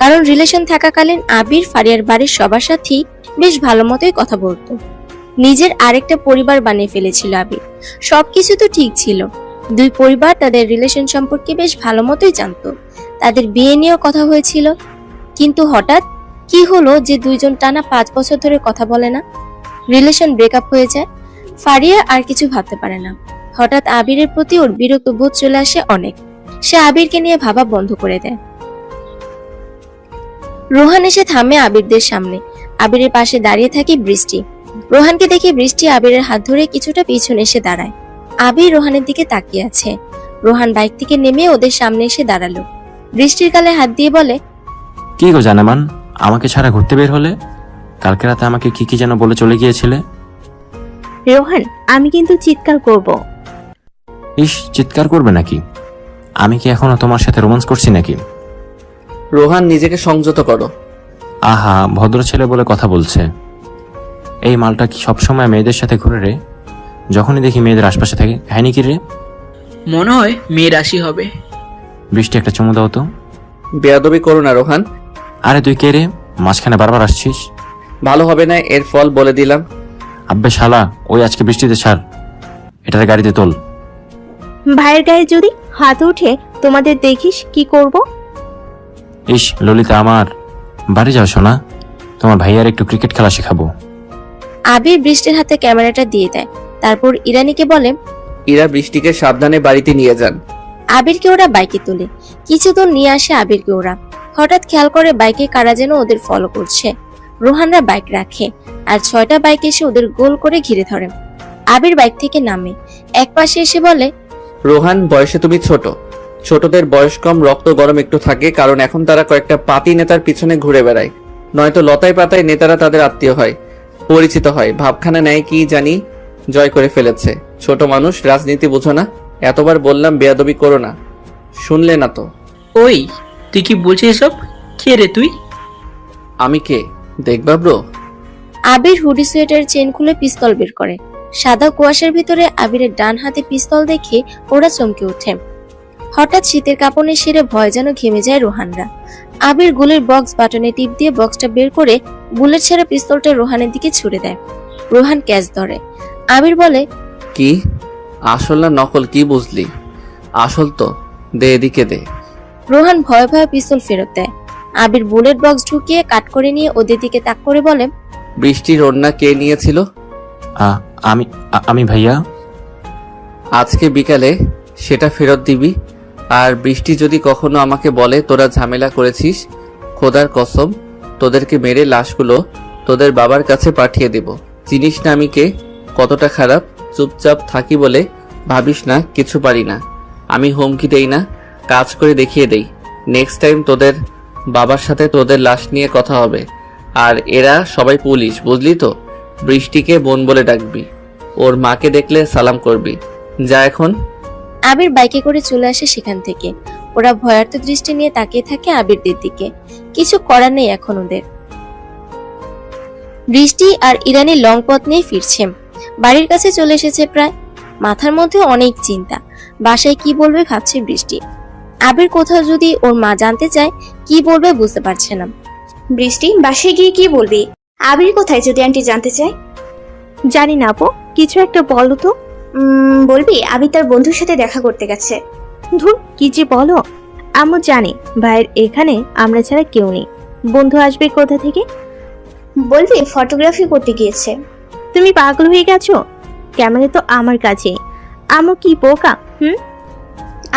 কারণ রিলেশন থাকাকালীন আবির ফারিয়ার বাড়ির সবার সাথেই বেশ ভালো মতোই কথা বলতো। নিজের আরেকটা পরিবার বানিয়ে ফেলেছিল আবির। সবকিছু তো ঠিক ছিল, দুই পরিবার তাদের রিলেশন সম্পর্কে বেশ ভালো মতোই জানতো। তাদের বিয়ে নিয়েও কথা হয়েছিল। কিন্তু হঠাৎ কি হলো যে দুইজন টানা 5 বছর ধরে কথা বলে না, রিলেশন ব্রেকআপ হয়ে যায়। ফারিয়া আর কিছু ভাবতে পারে না। হঠাৎ আবিরের প্রতি ওর বিরক্ত বোধ চলে আসে অনেক। সে আবিরকে নিয়ে ভাবা বন্ধ করে দেয়। রোহান এসে থামে আবিরদের সামনে। আবিরের পাশে দাঁড়িয়ে থাকে বৃষ্টি। রোহানকে দেখে বৃষ্টি আবিরের হাত ধরে কিছুটা পিছনে এসে দাঁড়ায়। আবির রোহানের দিকে তাকিয়ে আছে। রোহান বাইক থেকে নেমে ওদের সামনে এসে দাঁড়ালো। বৃষ্টির গালে হাত দিয়ে বলে, কি গো জানেমান, আমাকে ছাড়া ঘুরতে বের হলে? কালকে রাতে আমাকে কি কি যেন বলে চলে গিয়েছিলে? রোহান আমি কিন্তু চিৎকার করব। ইস, চিৎকার করবে নাকি? আমি কি এখনো তোমার সাথে রোমান্স করছি নাকি? রোহান নিজেকে সংযত করো। আহা, ভদ্র ছেলে বলে কথা বলছে। এই মালটা কি সবসময় মেয়েদের সাথে ঘুরে রে? যখনই দেখি মেয়েদের আশপাশে থাকে। হ্যাঁ নাকি রে? মনে হয় মেয়ে রাশি হবে। বৃষ্টি একটা চুমু দাও তো। বেয়াদবি করো না রোহান। আরে তুই কে রে? মাঝখানে বারবার আসছিস। ভালো হবে না, এর ফল বলে দিলাম। আব্বে শালা, ওই আজকে বৃষ্টিতে ছাড়, এটার গাড়িতে তোল। ভাইয়ের গায়ে যদি হাত উঠে তোমাদের দেখিস কি করব? ইস ললিতা আমার, বাড়ি যাও শোনা, তোমার ভাইয়ার একটু ক্রিকেট খেলা শেখাবো। আবির বৃষ্টির হাতে ক্যামেরাটা দিয়ে দেয়। তারপর ইরানিকে বলে, ইরা বৃষ্টিকে সাবধানে বাড়িতে নিয়ে যান। আবিরকে ওরা বাইকে তোলে। কিছু দূর নিয়ে আসে আবিরকে ওরা। হঠাৎ খেয়াল করে বাইকে কারা যেন ওদের ফলো করছে। রোহানরা বাইক রাখে আর 6টা বাইক এসে ওদের গোল করে ঘিরে ধরে। আবির বাইক থেকে নামে, এক পাশে এসে বলে, রোহান, বয়সে তুমি ছোট। ছোটদের বয়স কম, রক্ত গরম একটু থাকে, কারণ এখন তারা কয়েকটা পাতি নেতার পিছনে ঘুরে বেড়ায়। নয়তো লতায় পাতায় নেতারা তাদের আত্মীয় হয়, পরিচিত হয়, ভাবখানা নেয় কি জানি জয় করে ফেলেছে। ছোট মানুষ, রাজনীতি বুঝো না। এতবার বললাম বেয়াদবি করো না, শুনলে না তো। ওই তুই কি বলছিস এসব? কে রে তুই? আমি কে দেখবা ব্রো? আবির হুডি সোয়েটারের চেন খুলে পিস্তল বের করে। সাদা কুয়াশার ভিতরে আবিরের ডান হাতে পিস্তল দেখে ওরা চমকে ওঠে। হঠাৎ শীতের কাঁপনে সেরে ভয় যেন ঘেমে যায় রোহানরা। আবির গুলির বক্স বাটনে টিপ দিয়ে বক্সটা বের করে বুলেট ছেড়ে পিস্তলটা রোহানের দিকে ছুড়ে দেয়। রোহান ক্যাচ ধরে। আবির বলে, কি আসল না নকল, কি বুঝলি? আসল তো, দে এদিকে দে। রোহান ভয়ে ভয়ে পিস্তল ফেরত দেয়। আবির বুলেট বক্স ঢুকিয়ে কাট করে নিয়ে ওদের দিকে তাক করে বলে, বৃষ্টির ওড়না কে নিয়েছিল? আমি ভাইয়া। আজকে বিকালে সেটা ফেরত দিবি। আর বৃষ্টি যদি কখনো আমাকে বলে তোরা ঝামেলা করেছিস, খোদার কসম তোদেরকে মেরে লাশগুলো তোদের বাবার কাছে পাঠিয়ে দেব। চিনিস না আমি কে, কতটা খারাপ। চুপচাপ থাকি বলে ভাবিস না কিছু পারি না। আমি হুমকি দেই না, কাজ করে দেখিয়ে দেই। নেক্সট টাইম তোদের বাবার সাথে তোদের লাশ নিয়ে কথা হবে। আর এরা সবাই পুলিশ, বুঝলি তো? বৃষ্টিকে বোন বলে ডাকবি, ওর মাকে দেখলে সালাম করবি। যা এখন। আবির বাইকে করে চলে আসে সেখান থেকে। ওরা ভয়ার্থ দৃষ্টি নিয়ে তাকিয়ে থাকে আবিরদের দিকে। কিছু করার নেই এখন ওদের। বৃষ্টি আর ইরানি লং পথ নিয়ে ফিরছে। বাড়ির কাছে চলে এসেছে প্রায়। মাথার মধ্যে অনেক চিন্তা। বাসায় কি বলবে ভাবছে বৃষ্টি। আবির কোথাও যদি ওর মা জানতে চায় কি বলবে বুঝতে পারছে না। বৃষ্টি, বাসায় গিয়ে কি বলবি? আবির কোথায় যদি আন্টি জানতে চায়? জানি না আপু, কিছু একটা বলো তো। বলবি আবির তার বন্ধুর সাথে দেখা করতে গেছে। ধুর, কি যে বলো। আম্মু জানে ভাইয়ের এখানে আমরা ছাড়া কেউ নেই। বন্ধু আসবে কোথা থেকে? বলবি ফটোগ্রাফি করতে গিয়েছে। তুমি পাগল হয়ে গেছো? ক্যামেরা তো আমার কাছে। আম্মু কি বোকা?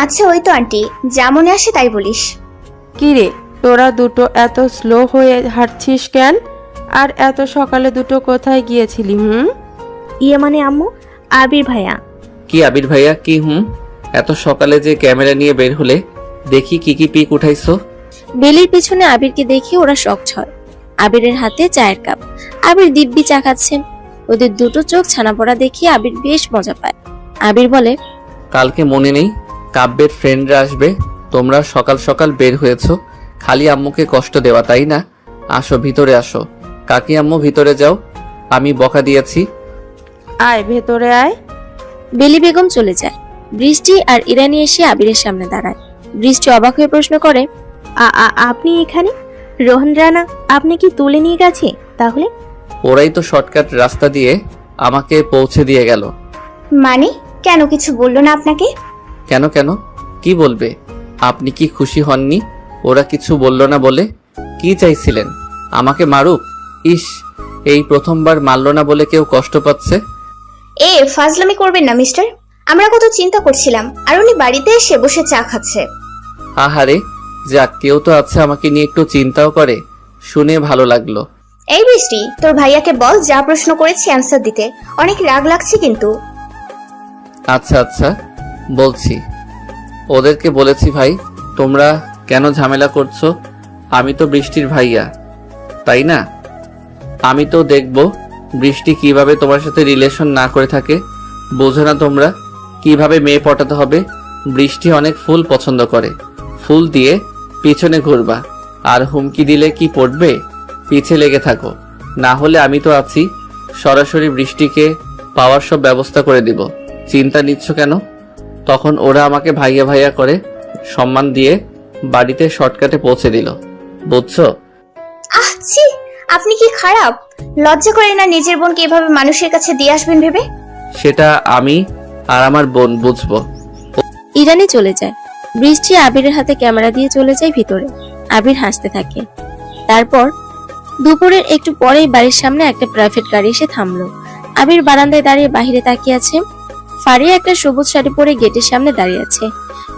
আচ্ছা ওই তো আন্টি, যা মনে আসে তাই বলিস। কি রে, তোরা দুটো এত স্লো হয়ে হাঁটছিস কেন? আর এত সকালে দুটো কোথায় গিয়েছিলি? ইয়ে মানে আম্মু, আবির ভাইয়া। কি আবির ভাইয়া? কি এত সকালে যে ক্যামেরা নিয়ে বের হলে? দেখি কি কি পিক উঠাইছো। বেলির পিছনে আবিরকে দেখে ওরা শকড হয়। আবিরের হাতে চায়ের কাপ, আবির দিব্যি চা খাচ্ছে। ওদের দুটো চোখ ছানা পড়া দেখে আবির বেশ মজা পায়। আবির বলে, কালকে মনে নেই কাব্যের ফ্রেন্ডরা আসবে, তোমরা সকাল সকাল বের হয়েছো খালি আম্মুকে কষ্ট দেওয়া, তাই না? আসো ভিতরে আসো। কাকি আম্মু ভিতরে যাও, আমি বকা দিয়েছি। আয় ভেতরে আয়। বেলি বেগম চলে যায়। বৃষ্টি আর ইরানি এসে আবিরের সামনে দাঁড়ায়। বৃষ্টি অবাক হয়ে প্রশ্ন করে, আপনি এখানে? রোহন রানা আপনি কি তুলে নিয়ে গেছে তাহলে? ওরাই তো শর্টকাট রাস্তা দিয়ে আমাকে পৌঁছে দিয়ে গেল। মানে কেন কিছু বললো না আপনাকে? কেন কেন কি বলবে? আপনি কি খুশি হননি ওরা কিছু বলল না বলে? কি চাইছিলেন আমাকে মারুক? ইস, এই প্রথমবার মারল না বলে কেউ কষ্ট পাচ্ছে। ফাজলামি করবেন না মিস্টার। আমরা কত চিন্তা করছিলাম, আর উনি বাড়িতে এসে বসে চা খাচ্ছে। আহারে, যাক কেউ তো আছে আমাকে নিয়ে একটু চিন্তাও করে, শুনে ভালো লাগলো। এই বৃষ্টি, তোর ভাইয়াকে বল যা প্রশ্ন করেছি অ্যান্সার দিতে। অনেক রাগ লাগছে কিন্তু। আচ্ছা আচ্ছা বলছি। ওদেরকে বলেছি ভাই তোমরা কেন ঝামেলা করছো, আমি তো বৃষ্টির ভাইয়া, তাই না? আমি তো দেখব বৃষ্টি কিভাবে তোমার সাথে রিলেশন না করে থাকে। বোঝো না তোমরা কিভাবে মেয়ে পটাতে হবে? বৃষ্টি অনেক ফুল পছন্দ করে, ফুল দিয়ে পিছনে ঘুরবা, আর হুমকি দিলে কি পড়বে? পিছে লেগে থাকো, না হলে আমি তো আছি, সরাসরি বৃষ্টিকে পাওয়ার সব ব্যবস্থা করে দিব। চিন্তা নিচ্ছ কেন? তখন ওরা আমাকে ভাইয়া ভাইয়া করে সম্মান দিয়ে বাড়িতে শর্টকাটে পৌঁছে দিল, বুঝছো? ছি, আপনি কি খারাপ? লজ্জা করে না নিজের বোনকে এভাবে মানুষের কাছে দিয়ে আসবেন ভেবে? সেটা আমি আর আমার বোন বুঝবো। ইরানি চলে যায়। বৃষ্টি আবিরের হাতে ক্যামেরা দিয়ে চলে যায় ভিতরে। আবির হাসতে থাকে। তারপর দুপুরের একটু পরেই বাড়ির সামনে একটা প্রাইভেট গাড়ি এসে থামলো। আবির বারান্দায় দাঁড়িয়ে বাইরে তাকিয়ে আছে। ফারিয়া একটা সবুজ শাড়ি পরে গেটের সামনে দাঁড়িয়ে আছে।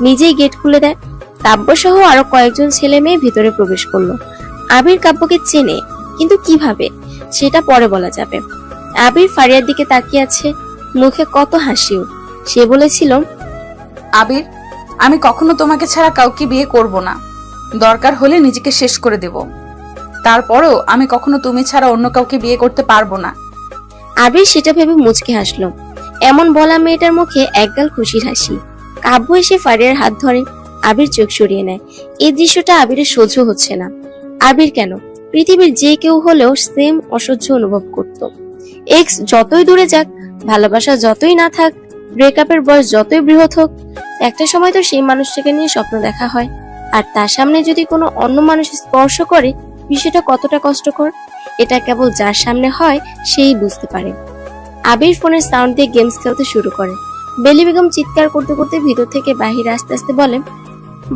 নিজেই গেট খুলে দেয়। কাব্য সহ আরো কয়েকজন ছেলে মেয়ে ভিতরে প্রবেশ করলো। আবির কাব্যকে চেনে, কিন্তু কিভাবে সেটা পরে বলা যাবে। আবির ফারিয়ার দিকে তাকিয়ে আছে, মুখে কত হাসিও। সে বলেছিল, আবির, আমি কখনো তোমাকে ছাড়া কাউকে বিয়ে করব না। দরকার হলে নিজেকে শেষ করে দেব। তারপরেও আমি কখনো তুমি ছাড়া অন্য কাউকে বিয়ে করতে পারবো না। আবির সেটা ভেবে মুচকে হাসলো। এমন বলা মেয়েটার মুখে একগাল খুশির হাসি। কাব্য এসে ফারিয়ার হাত ধরে। আবির চোখ সরিয়ে নেয়। এই দৃশ্যটা আবিরের সহ্য হচ্ছে না। আবির কেন, পৃথিবীর যে কেউ হলেও সেম অসহ্য অনুভব করত। এক্স যতই দূরে যাক, ভালোবাসা যতই না থাক, ব্রেকআপের বয়স যতই বৃহৎ হোক, একটা সময় তো সেই মানুষটাকে নিয়ে স্বপ্ন দেখা হয়। আর তার সামনে যদি কোনো অন্য মানুষ স্পর্শ করে, বিষয়টা কতটা কষ্টকর, এটা কেবল যার সামনে হয় সেই বুঝতে পারে। আবির ফোনের সাউন্ড দিয়ে গেমস খেলতে শুরু করে। বেলি বেগম চিৎকার করতে করতে ভিতর থেকে বাহিরে আস্তে আস্তে বলে,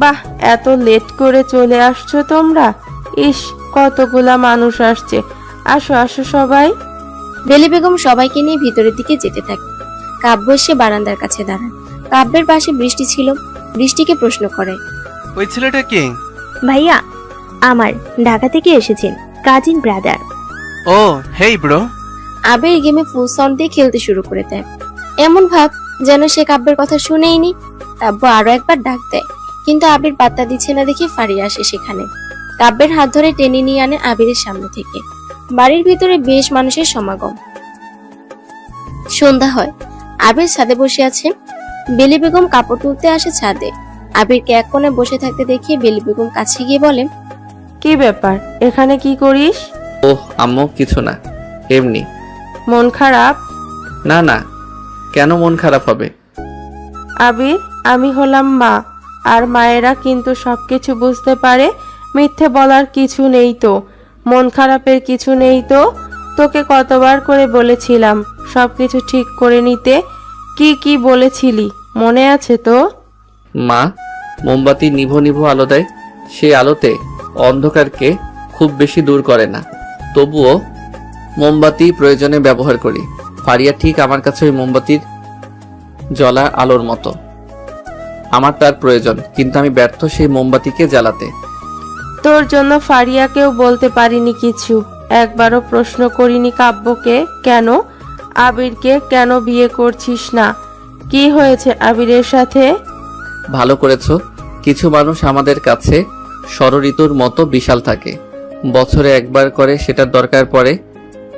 বাহ, এত লেট করে চলে আসছো তোমরা? ইস, কতগুলা মানুষ আসছে। আসো আসো সবাই। বেলি বেগম সবাইকে নিয়ে ভিতরের দিকে যেতে থাকে। কাব্য এসে বারান্দার কাছে দাঁড়ায়। কাব্যের পাশে বৃষ্টি ছিল। বৃষ্টিকে প্রশ্ন করে, ওই ছেলেটা কে? ভাইয়া আমার, ঢাকা থেকে এসেছেন, কাজিন ব্রাদার। ও হেই ব্রো। আবির গেমে ফুল সাউন্ড দিয়ে খেলতে শুরু করে দেয়। এমন ভাব যেন সে কাব্যের কথা শুনেইনি। কাব্য আরো একবার ডাক দেয়, কিন্তু আবির পাত্তা দিচ্ছে না দেখে ফারিয়া আসে সেখানে। কাব্যের হাত ধরে টেনে নিয়ে আনে আবিরের সামনে থেকে। বাড়ির ভিতরে বেশ মানুষের সমাগম। সন্ধ্যা হয়। আবির ছাদে বসে আছে। বেলি বেগম কাপড় তুলতে আসে ছাদে। আবিরকে এক কোণে বসে থাকতে দেখে বেলি বেগম কাছে গিয়ে বলে, কি ব্যাপার, এখানে কি করিস? ওহ আম্মু, কিছু না, এমনি। মন খারাপ? না না, কেন মন খারাপ হবে? আবির, আমি হলাম মা, আর মায়েরা কিন্তু সবকিছু বুঝতে পারে। মিথ্যে বলার কিছু নেই তো, মন খারাপের কিছু নেই তো। তোকে কতবার করে বলেছিলাম সবকিছু ঠিক করে নিতে। কি কি বলেছিলি মনে আছে তো? মা মোমবাতি নিভো নিভো আলো দেয়, সেই আলোতে অন্ধকারকে খুব বেশি দূর করে না, তবুও মোমবাতি প্রয়োজনে ব্যবহার করি। ফারিয়া ঠিক আমার কাছে ওই মোমবাতির জ্বলা আলোর মতো। আমার তার প্রয়োজন, কিন্তু আমি ব্যর্থ সেই মোমবাতিকে জ্বালাতে। তোর জন্য ফারিয়াকেও বলতে পারিনি কিছু, একবারও প্রশ্ন করিনি কাব্যকে কেন, আবিরকে কেন বিয়ে করছিস না। কি হয়েছে আবিরের সাথে? ভালো করেছো, কিছু মানুষ আমাদের কাছে ষড়ঋতুর মতো বিশাল থাকে। বছরে একবার করে সেটার দরকার পড়ে।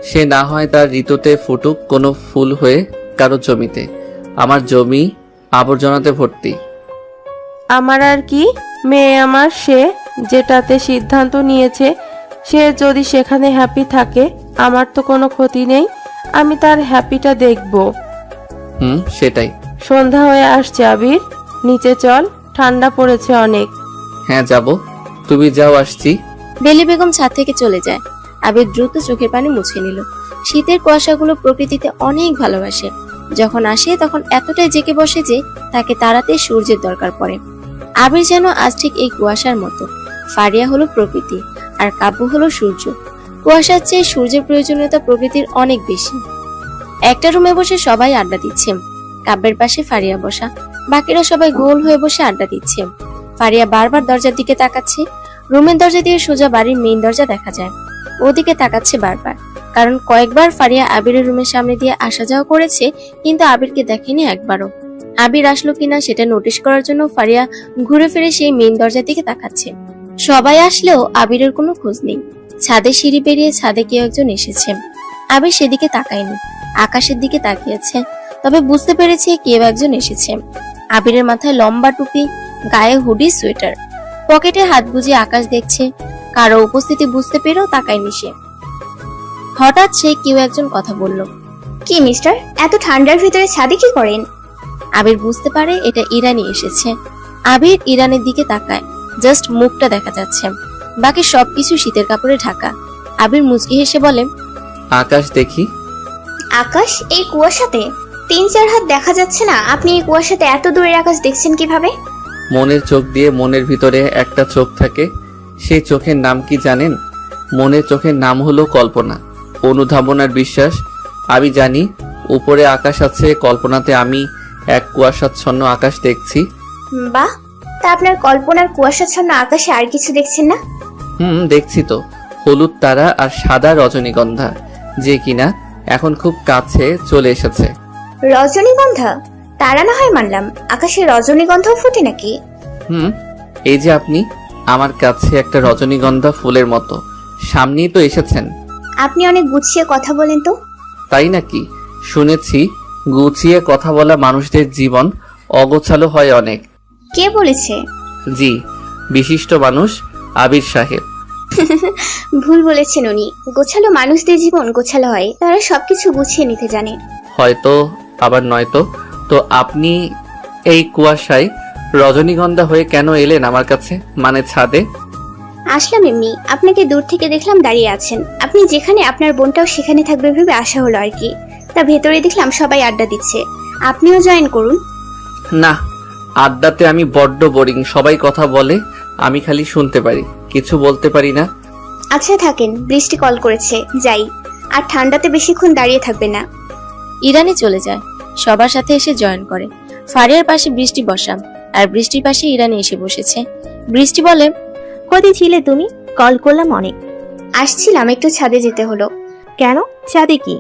সে না হয় তার ঋতুতে ফুটুক কোনো ফুল হয়ে কারো জমিতে। আমার জমি আবর্জনাতে ভর্তি। আমার আর কি, মেয়ে আমার, সে যেটাতে সিদ্ধান্ত নিয়েছে সে যদি সেখানে হ্যাপি থাকে আমার তো কোনো ক্ষতি নেই। আমি তার হ্যাপিটা দেখব। সেটাই। সন্ধ্যা হয়ে আসছে আবির, নিচে চল, ঠান্ডা পড়েছে অনেক। হ্যাঁ যাব, তুমি যাও, আসছি। বেলি বেগম ছাদ থেকে চলে যায়। আবির দ্রুত চোখের পানি মুছে নিল। শীতের কুয়াশাগুলো প্রকৃতিতে অনেক ভালোবাসে। যখন আসে তখন এতটাই জেগে বসে যে তাকে তাড়াতে সূর্যের দরকার পড়ে। আবির যেন আজ ঠিক এই কুয়াশার মতো। ফারিয়া হলো প্রকৃতি আর কাব্য হলো সূর্য। কুয়াশার চেয়ে সূর্যের প্রয়োজনীয়তা প্রকৃতির অনেক বেশি। একটা রুমে বসে সবাই আড্ডা দিচ্ছে। কাব্যের পাশে ফারিয়া বসা, বাকিরা সবাই গোল হয়ে বসে আড্ডা দিচ্ছে। ফারিয়া বারবার দরজার দিকে তাকাচ্ছে। রুমের দরজা দিয়ে সোজা বাড়ির মেইন দরজা দেখা যায়। ওদিকে তাকাচ্ছে বারবার, কারণ কয়েকবার ফারিয়া আবিরের রুমের সামনে দিয়ে আসা যাওয়া করেছে, কিন্তু আবিরকে দেখেনি একবারও। আবির আসলো কিনা সেটা নোটিশ করার জন্য ফারিয়া ঘুরে ফিরে সেই মেইন দরজার দিকে তাকাচ্ছে। সবাই আসলেও আবিরের কোনো খোঁজ নেই। ছাদে সিঁড়ি পেরিয়ে ছাদে কেউ একজন এসেছে। আবির সেদিকে তাকায়নি, আকাশের দিকে তাকিয়েছে। তবে বুঝতে পেরেছে কেউ একজন এসেছে। আবিরের মাথায় লম্বা টুপি, গায়ে হুডি, সোয়েটার, পকেটে হাত বুজিয়ে আকাশ দেখছে। কারো উপস্থিতি বুঝতে পেরেও তাকায়নি সে। হঠাৎ সে কেউ একজন কথা বলল। কি মিস্টার, এত ঠান্ডার ভিতরে ছাদে কি করেন? আবির বুঝতে পারে এটা ইরানি এসেছে। আবির ইরানের দিকে তাকায়, জাস্ট মুখটা দেখা যাচ্ছে, বাকি সবকিছু শীতের কাপড়ে ঢাকা। আবির মুচকি হেসে বলে, আকাশ দেখি। আকাশ এই কুয়াশাতে 3-4 হাত দেখা যাচ্ছে না। আপনি এই কুয়াশাতে এত দূরের আকাশ দেখছেন কিভাবে? মনের চোখ দিয়ে মনের ভিতরে একটা চোখ থাকে। সেই চোখের নাম কি জানেন? মনের চোখের নাম হলো কল্পনা, অনুধাবনার বিশ্বাস। আমি জানি উপরে আকাশ আছে, কল্পনাতে আমি এক কুয়াশাচ্ছন্ন আকাশ দেখছি। বাহ, তা আপনার কল্পনার কুয়াশাচ্ছন্ন আকাশে আর কিছু দেখছেন না? দেখছি তো, হলুদ তারা আর সাদা রজনীগন্ধা, যে কিনা এখন খুব কাছে চলে এসেছে। রজনীগন্ধা? তারা না হয় মানলাম, আকাশে রজনীগন্ধাও ফুটে নাকি? এই যে আপনি আমার কাছে একটা রজনীগন্ধা ফুলের মতো, সামনেই তো এসেছেন। আপনি অনেক গুছিয়ে কথা বলেন তো। তাই নাকি? শুনেছি গুছিয়ে কথা বলা মানুষদের জীবন অগোছালো হয় অনেক। কে বলেছে? জি, বিশিষ্ট মানুষ আবির সাহেব। ভুল বলেছেন উনি। গোছালো মানুষদের জীবন গোছালো হয়, তারা সবকিছু গুছিয়ে নিতে জানে। হয়তো, আবার নয়তো। তো আপনি এই কুয়াশায় রজনীগন্ধা হয়ে কেন এলেন আমার কাছে, মানে ছাদে? আসলাম এমনি, আপনাকে দূর থেকে দেখলাম দাঁড়িয়ে আছেন। আপনি যেখানে, আপনার বোনটাও সেখানে থাকবে ভেবে আসা হলো আর কি। তা ভেতরে দেখলাম সবাই আড্ডা দিচ্ছে, আপনিও জয়েন করুন। না, আড্ডাতে আমি বড্ড বোরিং। সবাই কথা বলে, আমি খালি শুনতে পারি, কিছু বলতে পারি না। আচ্ছা থাকেন, বৃষ্টি কল করেছে, যাই। আর ঠান্ডাতে বেশিক্ষণ দাঁড়িয়ে থাকবে না। ইরানি চলে যায়, সবার সাথে এসে জয়েন করে। ফারিয়ার পাশে বৃষ্টি বসা, আর বৃষ্টির পাশে ইরানি এসে বসেছে। বৃষ্টি বলে, কোথায় ছিলে তুমি? কল করলাম অনেক। আসছিলাম, একটু ছাদে যেতে হলো। কেন, ছাদে কি?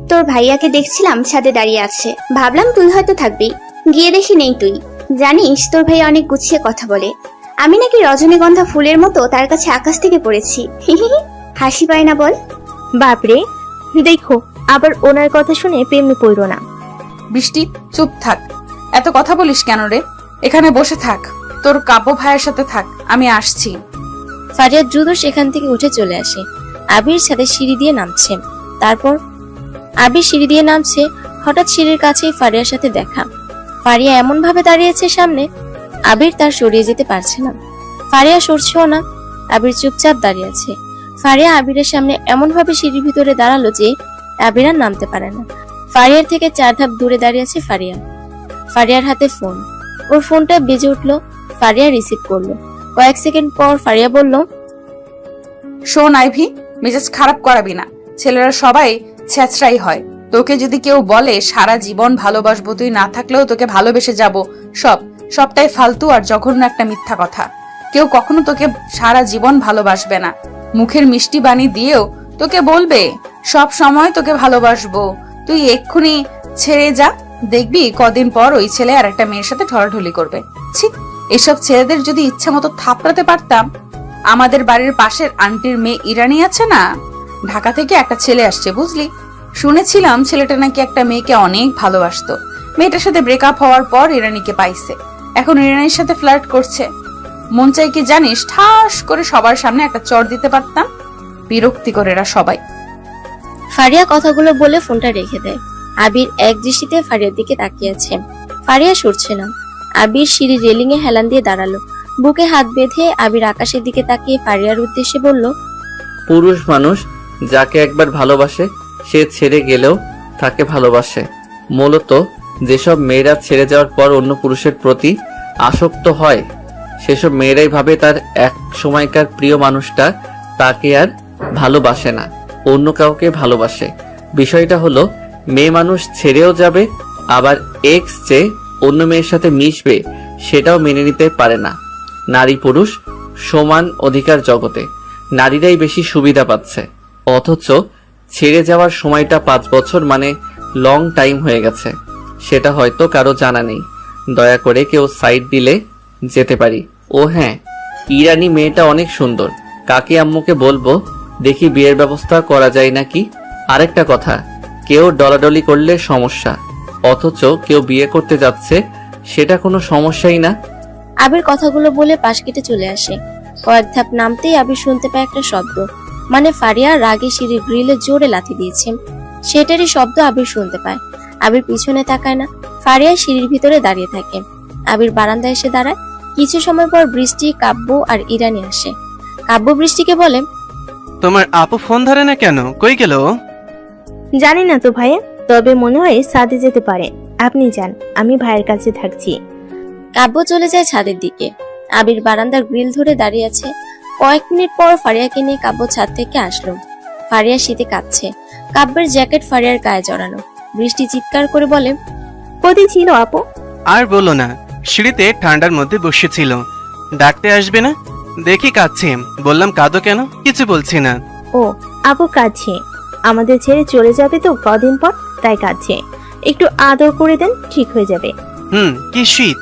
তোর ভাইয়াকে দেখছিলাম ছাদে দাঁড়িয়ে আছে, ভাবলাম তুই হয়তো থাকবি। গিয়ে দেখি নেই তুই। জানিস তোর ভাইয়া অনেক গুছিয়ে কথা বলে। আমি নাকি রজনীগন্ধা ফুলের মতো তার কাছে আকাশ থেকে পড়েছি। হাসি পায় না বল? বাপরে, দেখো আবার ওনার কথা শুনে প্রেমে পড়ো না। বৃষ্টি চুপ থাক, এত কথা বলিস কেন রে? এখানে বসে থাক, তোর কাব্য ভাইয়ের সাথে থাক, আমি আসছি। ফারিয়া দ্রুত সেখান থেকে উঠে চলে আসে। আবির ছাদের সিঁড়ি দিয়ে নামছে। তারপর আবির সিঁড়ি দিয়ে নামছে, হঠাৎ সিঁড়ির কাছেই ফারিয়ার সাথে দেখা। ফারিয়া এমন ভাবে দাঁড়িয়েছে সামনে, আবির তার সরিয়ে যেতে পারছে না। ফারিয়া সরছেও না, আবির চুপচাপ দাঁড়িয়ে আছে। ফারিয়া আবিরের সামনে এমন ভাবে সিঁড়ির ভিতরে দাঁড়ালো যে আবির আর নামতে পারে না। ফারিয়ার থেকে 4 ধাপ দূরে দাঁড়িয়ে আছে ফারিয়া। ফারিয়ার হাতে ফোন, ওর ফোনটা বেজে উঠলো। ফারিয়া রিসিভ করলো। কয়েক সেকেন্ড পর ফারিয়া বলল, শোন আইভি, মেজাজ খারাপ করাবি না। ছেলেরা সবাই ছেঁচড়াই হয়। তোকে যদি কেউ বলে সারা জীবন ভালোবাসবো, তুই না থাকলেও তোকে ভালোবেসে যাব, সবটাই ফালতু আর জঘন্য একটা মিথ্যা কথা। কেউ কখনো তোকে সারা জীবন ভালোবাসবে না। মুখের মিষ্টি বাণী দিয়েও তোকে বলবে সব সময় তোকে ভালোবাসবো। তুই এক্ষুনি ছেড়ে যা, দেখবি কদিন পর ওই ছেলে আর একটা মেয়ের সাথে ঠলাঠলি করবে। ছি, এসব ছেলেদের যদি ইচ্ছা মতো থাপড়াতে পারতাম। আমাদের বাড়ির পাশের আন্টির মেয়ে ইরানি আছে না, ঢাকা থেকে একটা ছেলে আসছে বুঝলি। শুনেছিলাম ছেলেটা নাকি একটা মেয়েকে অনেক ভালোবাসতো। মেয়েটার সাথে ব্রেকআপ হওয়ার পর ইরানিকে পাইছে, এখন ইরানির সাথে ফ্লার্ট করছে। মন চাই কি জানিস, ঠাস করে সবার সামনে একটা চড় দিতে পারতাম। বিরক্তিকর এরা সবাই। ফারিয়া কথাগুলো বলে ফোনটা রেখে দেয়। আবির এক দৃষ্টিতে ফারিয়ার দিকে তাকিয়ে আছে। ফারিয়া সরছে না। আবির সিঁড়ি রেলিং এ হেলান দিয়ে দাঁড়ালো। বুকে হাত বেঁধে আবির আকাশের দিকে তাকিয়ে ফারিয়ার উদ্দেশ্যে বলল, পুরুষ মানুষ যাকে একবার ভালোবাসে সে ছেড়ে গেলেও তাকে ভালোবাসে। মূলত যেসব মেয়েরা ছেড়ে যাওয়ার পর অন্য পুরুষের প্রতি আসক্ত হয় সেসব মেয়েরাই ভাবে তার এক সময়কার প্রিয় মানুষটা তাকে আর ভালোবাসে না, অন্য কাউকে ভালোবাসে। বিষয়টা হলো মেয়ে মানুষ ছেড়েও যাবে, আবার এক্স যে অন্য মেয়ের সাথে মিশবে সেটাও মেনে নিতে পারে না। নারী পুরুষ সমান অধিকার জগতে নারীরাই বেশি সুবিধা পাচ্ছে, অথচ ছেড়ে যাওয়ার সময়টা 5 বছর মানে লং টাইম হয়ে গেছে। সেটা হয়তো কারো জানা নেই। দয়া করে কেউ সাইড দিলে যেতে পারি। ও হ্যাঁ, ইরানি মেয়েটা অনেক সুন্দর। কাকি আম্মুকে বলবো দেখি বিয়ের ব্যবস্থা করা যায় নাকি। আরেকটা কথা, কেউ ডলাডলি করলে সমস্যা, অথচ কেউ বিয়ে করতে যাচ্ছে সেটা কোনো সমস্যাই না। আবির কথাগুলো বলে পাশ কেটে চলে আসে। কয়েক ধাপ নামতেই আবির শুনতে পায় একটা শব্দ, মানে ফারিয়া রাগে সিঁড়ির গ্রিলে জোরে লাথি দিয়েছে। সেটারই শব্দ আবির শুনতে পায়। আবির পিছনে তাকায় না। ফারিয়া সিঁড়ির ভিতরে দাঁড়িয়ে থাকে। আবির বারান্দায় এসে দাঁড়ায়। কিছু সময় পর বৃষ্টি, কাব্য আর ইরানি আসে। কাব্য বৃষ্টিকে বলে, তোমার আপু ফোন ধরে না কেন? কই গেল ও? জানি না তো ভাইয়া, তবে মনে হয় ছাদে যেতে পারে। আপনি যান, আমি ভাইয়ের কাছে থাকছি। কাব্য চলে যায় ছাদের দিকে। আবির বারান্দার গ্রিল ধরে দাঁড়িয়ে আছে। কয়েক মিনিট পর ফারিয়াকে নিয়ে কাব্য ছাদ থেকে আসলো। ফারিয়া শীতে কাঁপছে। কাব্যের জ্যাকেট ফারিয়ার গায়ে জড়ানো। বৃষ্টি চিৎকার করে বলে, কোথায় ছিল আপু? আর বলো না, সিঁড়িতে ঠান্ডার মধ্যে বসেছিল। ডাকতে আসবে না? দেখি কাঁদছে। বললাম কাঁদো কেন? কিছু বলছি না। ও, আপু কাঁদছে। আমাদের ছেড়ে চলে যাবে তো কদিন পর, তাই কাঁদছে। একটু আদর করে দেন, ঠিক হয়ে যাবে। কি শীত!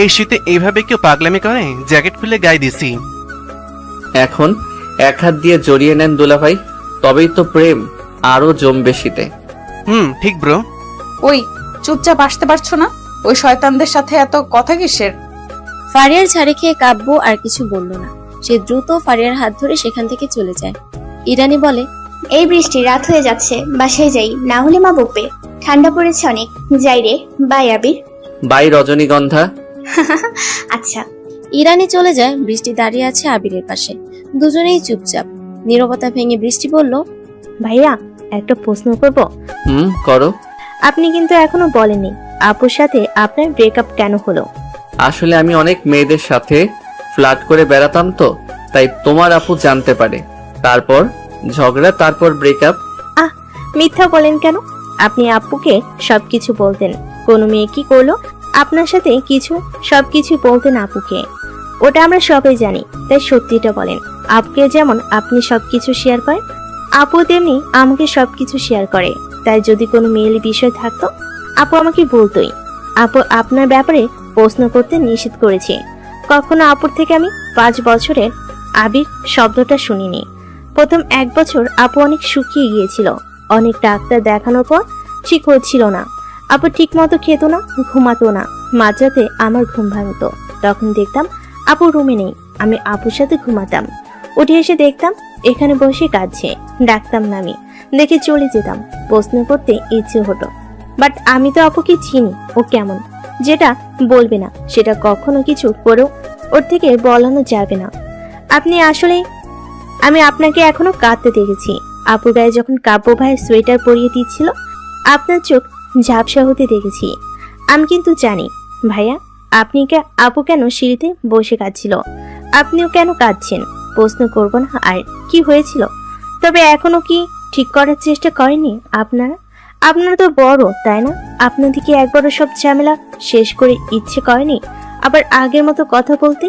এই শীতে এইভাবে কেউ পাগলামি করে? জ্যাকেট খুলে গায়ে দিছি। এখন এক হাত দিয়ে জড়িয়ে নেন দুলাভাই, তবেই তো প্রেম আরো জমবে শীতে। ঠিক ব্রো। ওই চুপচাপ আসতে পারছো না? ওই শয়তানদের সাথে এত কথা কিসের? ফারিয়ার ছাড়ে খেয়ে কাব্য আর কিছু বলল না। সে দ্রুত ফারিয়ার হাত ধরে সেখান থেকে চলে যায়। ইরানি বলে, এই বৃষ্টি, রাত হয়ে যাচ্ছে, বাসায় যাই, না হলে মা বকবে। ঠান্ডা পড়েছে অনেক, যাই রে। By Abir. বাই রজনীগন্ধা। আচ্ছা। ইরানি চলে যায়। বৃষ্টি দাঁড়িয়ে আছে আবিরের পাশে। দুজনেই চুপচাপ। নীরবতা ভেঙে বৃষ্টি বলল, ভাইয়া, একটা প্রশ্ন করব? করো। আপনি কিন্তু এখনো বলেননি আপুর সাথে আপনার ব্রেকআপ কেন হলো। আসলে আমি অনেক মেয়েদের সাথে ফ্লার্ট করে বেড়াতাম তো, তাই তোমার আপু জানতে পারে। তারপর ঝগড়া, তারপর ব্রেকআপ। মিথ্যা বলেন কেন? আপনি আপুকে সবকিছু বলতেন। কোনো মেয়ে কি করলো আপনার সাথে কিছু, সবকিছু বলতেন আপুকে। ওটা আমরা সবাই জানি, তাই সত্যিটা বলেন। আপুকে যেমন আপনি সবকিছু শেয়ার করেন, আপু তেমনি আমাকে সবকিছু শেয়ার করে। তাই যদি কোনো মেয়েলি বিষয় থাকতো আপু আমাকে বলতোই। আপু আপনার ব্যাপারে প্রশ্ন করতে নিষেধ করেছে। কখনো আপুর থেকে আমি 5 বছরের আবির শব্দটা শুনিনি। প্রথম 1 বছর আপু অনেক শুকিয়ে গিয়েছিল। অনেক ডাক্তার দেখানোর পর ঠিক হচ্ছিল না। আপু ঠিক মতো খেত না, ঘুমাতো না। মাঝরাতে আমার ঘুম ভাঙতো। তখন দেখতাম আপু রুমে নেই। আমি আপুর সাথে ঘুমাতাম। উঠে এসে দেখতাম এখানে বসে কাঁদছে। ডাকতাম না, আমি দেখে চলে যেতাম। প্রশ্ন করতে ইচ্ছে হতো, বাট আমি তো আপুকে চিনি। ও কেমন যেটা বলবে না, সেটা কখনো কিছু করেও ওর থেকে বলানো যাবে না। আপনি আসলে, আমি আপনাকে এখনো কাঁদতে দেখেছি। আপুর গায়ে যখন কাব্য ভাইয়ের সোয়েটার পরিয়ে দিচ্ছিল, আপনার চোখ ঝাপসা হতে দেখেছি। আমি কিন্তু জানি ভাইয়া, আপনি আপু কেন সিঁড়িতে বসে কাঁদছিল। আপনিও কেন কাঁদছেন প্রশ্ন করব না। আর কি হয়েছিল, তবে এখনো কি ঠিক করার চেষ্টা করেনি আপনারা? আপনারা তো বড়, তাই না? আপনাদেরকে একবারও সব ঝামেলা শেষ করে ইচ্ছে করেনি আবার আগের মতো কথা বলতে?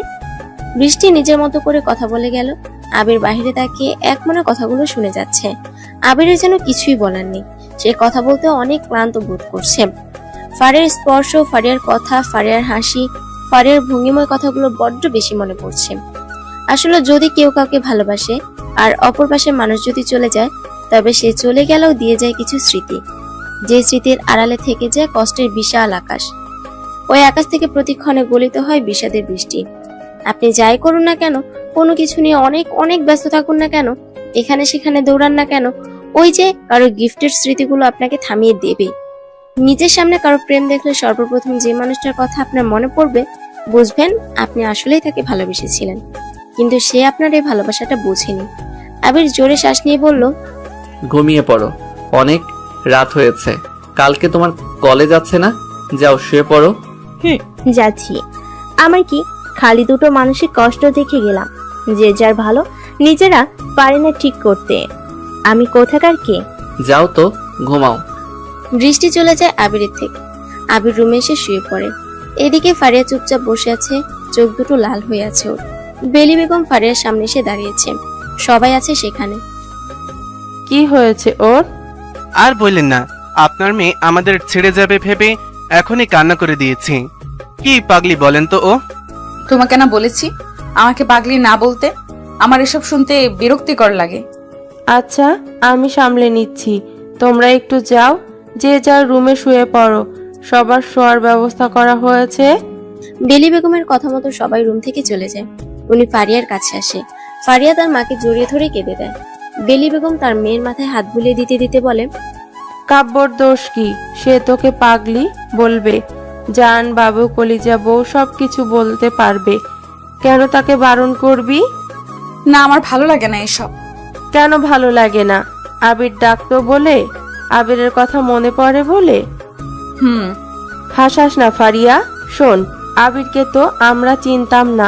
বৃষ্টি নিজের মতো করে কথা বলে গেল। আবির বাহিরে তাকিয়ে এক মনে কথাগুলো শুনে যাচ্ছে। আবিরের যেন কিছুই বলার নেই। সে কথা বলতে অনেক ক্লান্ত বোধ করছে। ফারিয়ার স্পর্শ, ফারিয়ার কথা, ফারিয়ার হাসি, ফারিয়ার ভঙ্গিময় কথাগুলো বড্ড বেশি মনে পড়ছে। আসলে যদি কেউ কাউকে ভালোবাসে আর অপর পাশের মানুষ যদি চলে যায়, তবে সে চলে গেলেও দিয়ে যায় কিছু স্মৃতি, যে স্মৃতির আড়ালে থেকে যায় কষ্টের বিশাল আকাশ। ওই আকাশ থেকে প্রতিক্ষণে গলিত হয় বিষাদের বৃষ্টি। আপনি যাই করুন না কেন, কোনো কিছু নিয়ে অনেক অনেক ব্যস্ত থাকুন না কেন, এখানে সেখানে দৌড়ান না কেন, ওই যে কারো গিফটের স্মৃতিগুলো আপনাকে থামিয়ে দেবে। নিজের সামনে কারো প্রেম দেখলে সর্বপ্রথম যে মানুষটার কথা আপনার মনে পড়বে, বুঝবেন আপনি আসলেই তাকে ভালোবেসেছিলেন, কিন্তু সে আপনার এই ভালোবাসাটা বোঝেনি। আবির জোরে শ্বাস নিয়ে বলল, ঘুমিয়ে পড়ো, অনেক রাত হয়েছে। কালকে তোমার কলেজ আছে না? যাও শুয়ে পড়ো। যাচ্ছি। আমার কি খালি দুটো মানসিক কষ্ট দেখে গেলাম, যে যার ভালো নিজেরা পারে না ঠিক করতে। আমি কোথাকার কে? যাও তো, ঘুমাও। বৃষ্টি চলে যায় আবিরের থেকে। আবির রুমে এসে শুয়ে পড়ে। এদিকে ফারিয়া চুপচাপ বসে আছে, চোখ দুটো লাল হয়ে আছে ওর। বেলি বেগম ফারিয়ার সামনে এসে দাঁড়িয়েছে, সবাই আছে সেখানে। কি হয়েছে ওর? আর বললেন না, আপনার মেয়ে আমাদের ছেড়ে যাবে ভেবে এখনই কান্না করে দিয়েছি। কি পাগলি বলেন তো ও? তোমাকে না বলেছি আমাকে পাগলি না বলতে? আমার এসব শুনতে বিরক্তিকর লাগে। আচ্ছা, আমি সামলে নিচ্ছি। তোমরা একটু যাও, যে যার রুমে শুয়ে পড়ো। সবার শোয়ার ব্যবস্থা করা হয়েছে। বেলি বেগমের কথা মতো সবাই রুম থেকে চলে যায়। উনি ফারিয়ার কাছে আসে। ফারিয়া তার মাকে জড়িয়ে ধরে কেঁদে দেয়। বেলি বেগম তার মেয়ের মাথায় হাত বুলিয়ে দিতে দিতে বলে, কাব্যর দোষ কি? সে তোকে পাগলি বলবে? জান, বাবু, কলিজা, বউ সবকিছু বলতে পারবে। কেন তাকে বারণ করবি? না, আমার ভালো লাগে না এসব। কেন ভালো লাগে না? আবির ডাকতো বলে? আবিরের কথা মনে পড়ে বলে? হাসাস না ফারিয়া। শোন, আবিরকে তো আমরা চিনতাম না,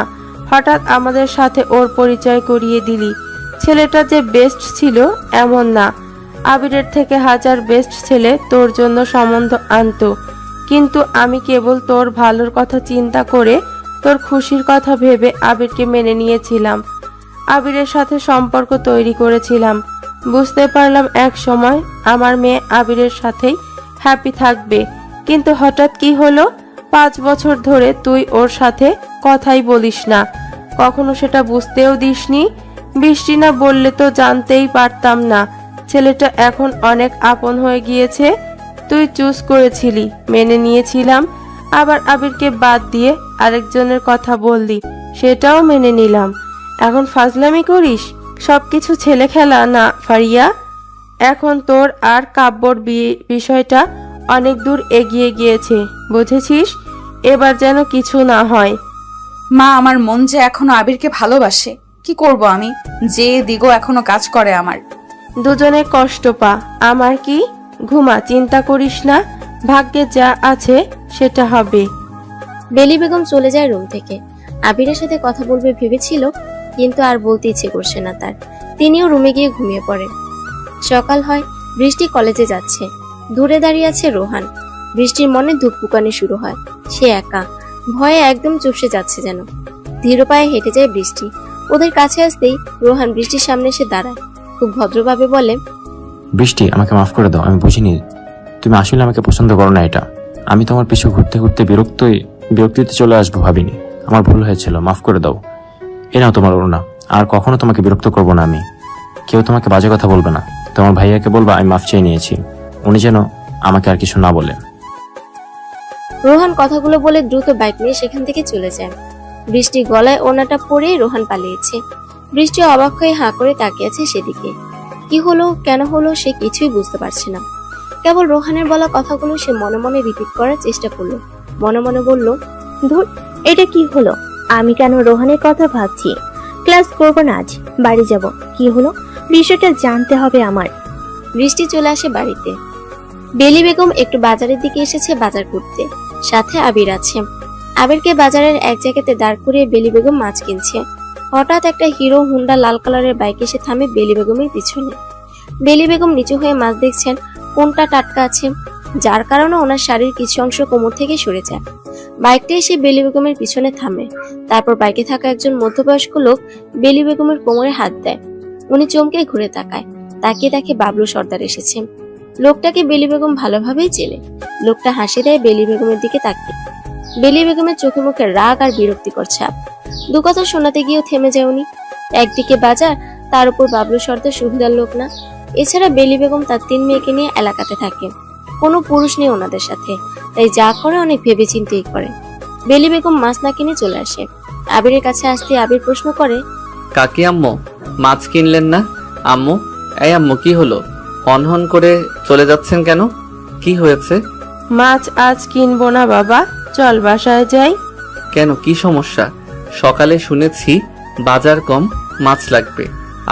হঠাৎ আমাদের সাথে ওর পরিচয় করিয়ে দিলি। ছেলেটা যে বেস্ট ছিল এমন না, আবিরের থেকে হাজার বেস্ট ছেলে তোর জন্য সম্বন্ধ আনতো, কিন্তু আমি কেবল তোর ভালোর কথা চিন্তা করে, তোর খুশির কথা ভেবে আবিরকে মেনে নিয়েছিলাম। আবিরের সাথে সম্পর্ক তৈরি করেছিলাম। বুঝতে পারলাম এক সময় আমার মেয়ে আবিরের সাথেই হ্যাপি থাকবে, কিন্তু হঠাৎ কি হলো? 5 বছর ধরে তুই ওর সাথে কথাই বলিস না, কখনো সেটা বুঝতেও দিসনি। বৃষ্টি না বললে তো জানতেই পারতাম না ছেলেটা এখন অনেক আপন হয়ে গিয়েছে। তুই চুজ করেছিলি, মেনে নিয়েছিলাম। আবার আবিরকে বাদ দিয়ে আরেকজনের কথা বললি, সেটাও মেনে নিলাম। এখন ফাজলামি করিস? সবকিছু ছেলে খেলা না ফারিয়া। এখন তোর আর কাব্যর বিষয়টা অনেক দূর এগিয়ে গিয়েছে, বুঝেছিস? এবার যেন কিছু না হয়। মা, আমার মন যে এখনো আবিরকে ভালোবাসে। কি করব আমি? যে দিগো এখনো কাজ করে আমার। দুজনে কষ্ট পা, আমার কি? ঘুমা, চিন্তা করিস না, ভাগ্যে যা আছে সেটা হবে। বেলি বেগম চলে যায় রুম থেকে। আবিরের সাথে কথা বলবে ভেবেছিল, কিন্তু আর বলতে ইচ্ছে করছে না তার। তিনিও রুমে গিয়ে ঘুমিয়ে পড়েন। সকাল হয়, বৃষ্টি কলেজে যাচ্ছে। দূরে দাঁড়িয়ে আছে রোহান। বৃষ্টির মনে ধুকপুকানি শুরু হয়। সে একা, ভয়ে একদম চুপসে যাচ্ছে যেন। ধীর পায়ে হেঁটে যায় বৃষ্টি। ওদের কাছে আসতেই রোহান বৃষ্টির সামনে এসে দাঁড়ায়। খুব ভদ্রভাবে বলে, বৃষ্টি, আমাকে মাফ করে দাও, আমি বুঝিনি তুমি আসলে আমাকে পছন্দ করো না। এটা আমি তোমার পিছু ঘুরতে ঘুরতে বিরক্তিতে চলে আসবো ভাবিনি। আমার ভুল হয়েছিল, মাফ করে দাও। এ নাও তোমার ওড়না, আর কখনো তোমাকে বিরক্ত করবো না আমি। কেউ তোমাকে বাজে কথা বলবে না। তোমার ভাইয়াকে বলবা আমি মাফ চেয়ে নিয়েছি, উনি যেন আমাকে আর কিছু না বলে। রোহান কথাগুলো বলে দ্রুত বাইক নিয়ে সেখান থেকে চলে যায়। বৃষ্টি গলায় ওড়নাটা পরে রোহান পালিয়েছে। বৃষ্টি অবাক হয়ে হাঁ করে তাকিয়ে আছে সেদিকে। কি হলো, কেন হলো, সে কিছুই বুঝতে পারছে না। কেবল রোহানের বলা কথাগুলো সে মনে মনে রিপিট করার চেষ্টা করলো। মনে মনে বলল, ধুর, এটা কি হলো? আমি কেন রোহানের কথা ভাবছি? ক্লাস করবো না আজ, বাড়ি যাব। কি হলো বিষয়টা জানতে হবে আমার। বৃষ্টি চলে আসে বাড়িতে। বেলি বেগম একটু বাজারের দিকে এসেছে বাজার করতে, সাথে আবির আছে। আবিরকে বাজারের এক জায়গাতে দাঁড় করিয়ে বেলি বেগম মাছ কিনছে। হঠাৎ একটা হিরো হুন্ডা লাল কালারের বাইক এসে থামে বেলি বেগমের পিছনে। বেলি বেগম নিচু হয়ে মাছ দেখছেন কোনটা টাটকা আছে, যার কারণে ওনার শাড়ির কিছু অংশ কোমর থেকে সরে যায়। বাইকটা এসে বেলি বেগমের পিছনে থামে। তারপর বাইকে থাকা একজন মধ্যবয়স্ক লোক বেলি বেগমের কোমরে হাত দেয়। উনি চমকে ঘুরে তাকায়। তাকিয়ে দেখে বাবলু সর্দার এসেছে। লোকটাকে বেলি বেগম ভালোভাবেই চেনে। লোকটা হাসি দেয় বেলি বেগমের দিকে তাকিয়ে। বেলি বেগমের চোখে মুখে রাগ আর বিরক্তিকর ছাপ। দু কথা শোনাতে গিয়েও থেমে যায় উনি। একদিকে বাজার, তার উপর বাবলু সর্দার সুবিধার লোক না। এছাড়া বেলি বেগম তার 3 মেয়েকে নিয়ে এলাকাতে থাকে, কোনো পুরুষ নেই ওনাদের সাথে, তাই যা করে অনেক ভেবেচিন্তেই করে। বেলি বেগম মাছ না কিনে চলে আসে। আবিরের কাছে আসতে আবির প্রশ্ন করে, কাকি আম্মু মাছ কিনলেন না? আম্মু, এই আম্মু, কি হলো? হনহন করে চলে যাচ্ছেন কেন? কি হয়েছে? মাছ আজ কিনবো না বাবা, চল বাসায় যাই। কেন, কি সমস্যা? সকালে শুনেছি বাজার কম, মাছ লাগবে।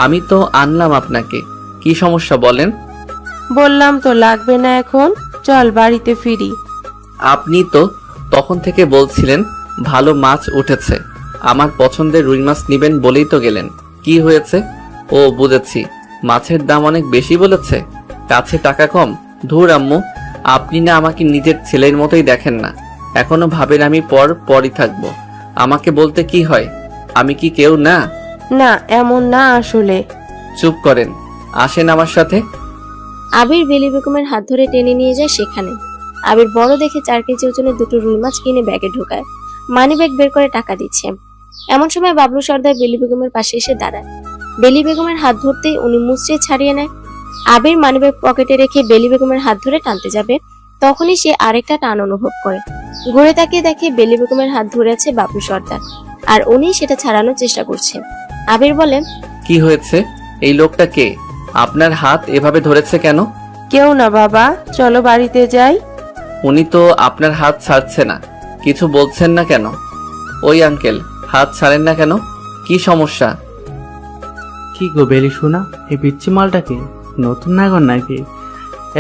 আমি তো আনলাম আপনাকে, কি সমস্যা বলেন? বললাম তো লাগবে না এখন, চল বাড়িতে ফিরি। আপনি তো তখন থেকে বলছিলেন ভালো মাছ উঠেছে, আমার পছন্দের রুই মাছ নিবেন বলেই তো গেলেন। কি হয়েছে? ও বুঝেছি, মাছের দাম অনেক বেশি বলেছে, কাছে টাকা কম। ধুর আম্মু, আপনি না আমাকে নিজের ছেলের মতোই দেখেন না, এখনো ভাবেন আমি পরই থাকবো। আমাকে বলতে কি হয়? আমি কি কেউ না? না এমন না আসলে। চুপ করেন, আসেন আমার সাথে। আবির বেলি বেগমের হাত ধরে টেনে নিয়ে যায় সেখানে। আবির বড় দেখে 4 কেজি ওজনের 2টো রুই মাছ কিনে ব্যাগে ঢোকায়। মানি ব্যাগ বের করে টাকা দিচ্ছে। এমন সময় বাবলু সর্দার বেলি বেগমের পাশে এসে দাঁড়ায়। বেলি বেগমের হাত ধরতেই উনি মুচড়ে ছাড়িয়ে নেয়। আবির মানি ব্যাগ পকেটে রেখে বেলি বেগমের হাত ধরে টানতে যাবে, তখনই সে আরেকটা টান অনুভব করে। ঘুরে তাকিয়ে দেখে বেলি বেগমের হাত ধরে আছে বাবলু সর্দার, আর উনি সেটা ছাড়ানোর চেষ্টা করছে। আবির বলে, কি হয়েছে? এই লোকটা কে? আপনার হাত এভাবে ধরেছে কেন? কেউ না বাবা, চলো বাড়িতে যাই। উনি তো আপনার হাত ছাড়ছে না, কিছু বলছেন না কেন? ওই আঙ্কেল, হাত ছাড়েন না কেন? কি সমস্যা? কি গো বেলি শোনা, এই পিচ্ছি মালটাকে নতুন নাগর নাকি?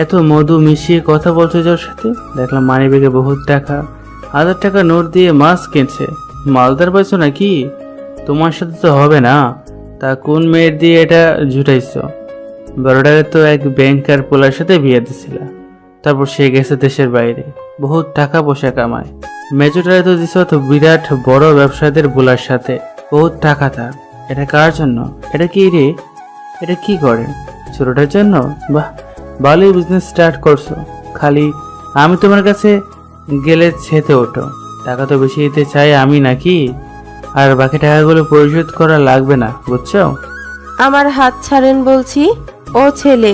এত মধু মিশিয়ে কথা বলছে যার সাথে, দেখলাম মানি ব্যাগে বহুত টাকা, 1000 টাকা নোট দিয়ে মাছ কিনছে। মালদার পাইছো নাকি? তোমার সাথে তো হবে না। তা কোন মেয়ের দিয়ে এটা জুটাইছো? বড়টাকে তো এক ব্যাংকার পোলার সাথে বিয়ে দিছিল, তারপর সে গেছে দেশের বাইরে, বহুত টাকা পয়সা কামায়। মেজোটারে তো দিছ তো বিরাট বড় ব্যবসায়ীদের বোলার সাথে, বহুত টাকা তার। এটা কার জন্য? এটা কি রে? এটা কি করে? ছোটটার জন্য? বাহ, ভালোই বিজনেস স্টার্ট করছো। খালি আমি তোমার কাছে গেলে ছেতে ওঠো। টাকা তো বেশি দিতে চাই আমি নাকি? আর বাকি টাকাগুলো পরিশোধ করা লাগবে না, বুঝছো? আমার হাত ছাড়েন বলছি। ও ছেলে,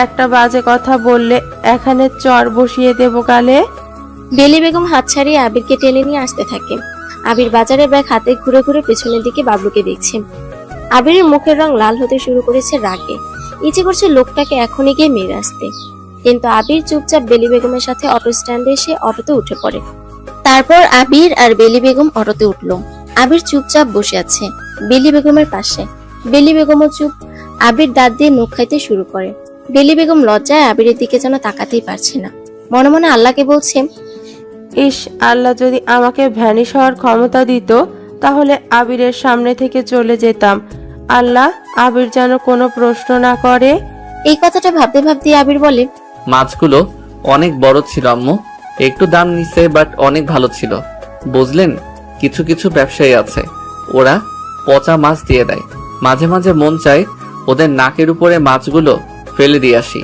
একটা বাজে কথা বললে এখানে চর বসিয়ে দেবো গালে। বেলি বেগম হাত ছাড়িয়ে আবিরকে টেনে নিয়ে আসতে থাকে। আবির বাজারের ব্যাগ হাতে ঘুরে ঘুরে পেছনের দিকে বাবলুকে দেখছে। আবিরের মুখের রং লাল হতে শুরু করেছে রাগে। ইচ্ছে করছে লোকটাকে এখনই গিয়ে মেরে আসতে, কিন্তু আবির চুপচাপ বেলি বেগমের সাথে অটো স্ট্যান্ডে এসে অটোতে উঠে পড়ে। তারপর আবির আর বেলি বেগম অটোতে উঠলো। আবির চুপচাপ বসে আছে বেলি বেগমের পাশে। বেলি বেগমও চুপ। আবির দাঁত দিয়ে নখ খাইতে শুরু করে। বেলি বেগম লজ্জায় আবিরের দিকে যেন তাকাতেই পারছে না। মনে মনে আল্লাহকে বলছে, ইস, আল্লাহ যদি আমাকে ভ্যানিশ হওয়ার ক্ষমতা দিত তাহলে আবিরের সামনে থেকে চলে যেতাম। আল্লাহ, আবির যেন কোনো প্রশ্ন না করে। এই কথাটা ভাবতে ভাবতে আবির বলে, মাছগুলো অনেক বড় ছিল আম্মু, একটু দাম নিছে বাট অনেক ভালো ছিল। বুঝলেন, কিছু কিছু ব্যবসায়ী আছে, ওরা পচা মাছ দিয়ে দেয়। মাঝে মাঝে মন চায় ওদের নাকের উপরে মাছগুলো ফেলে দিয়ে আসি,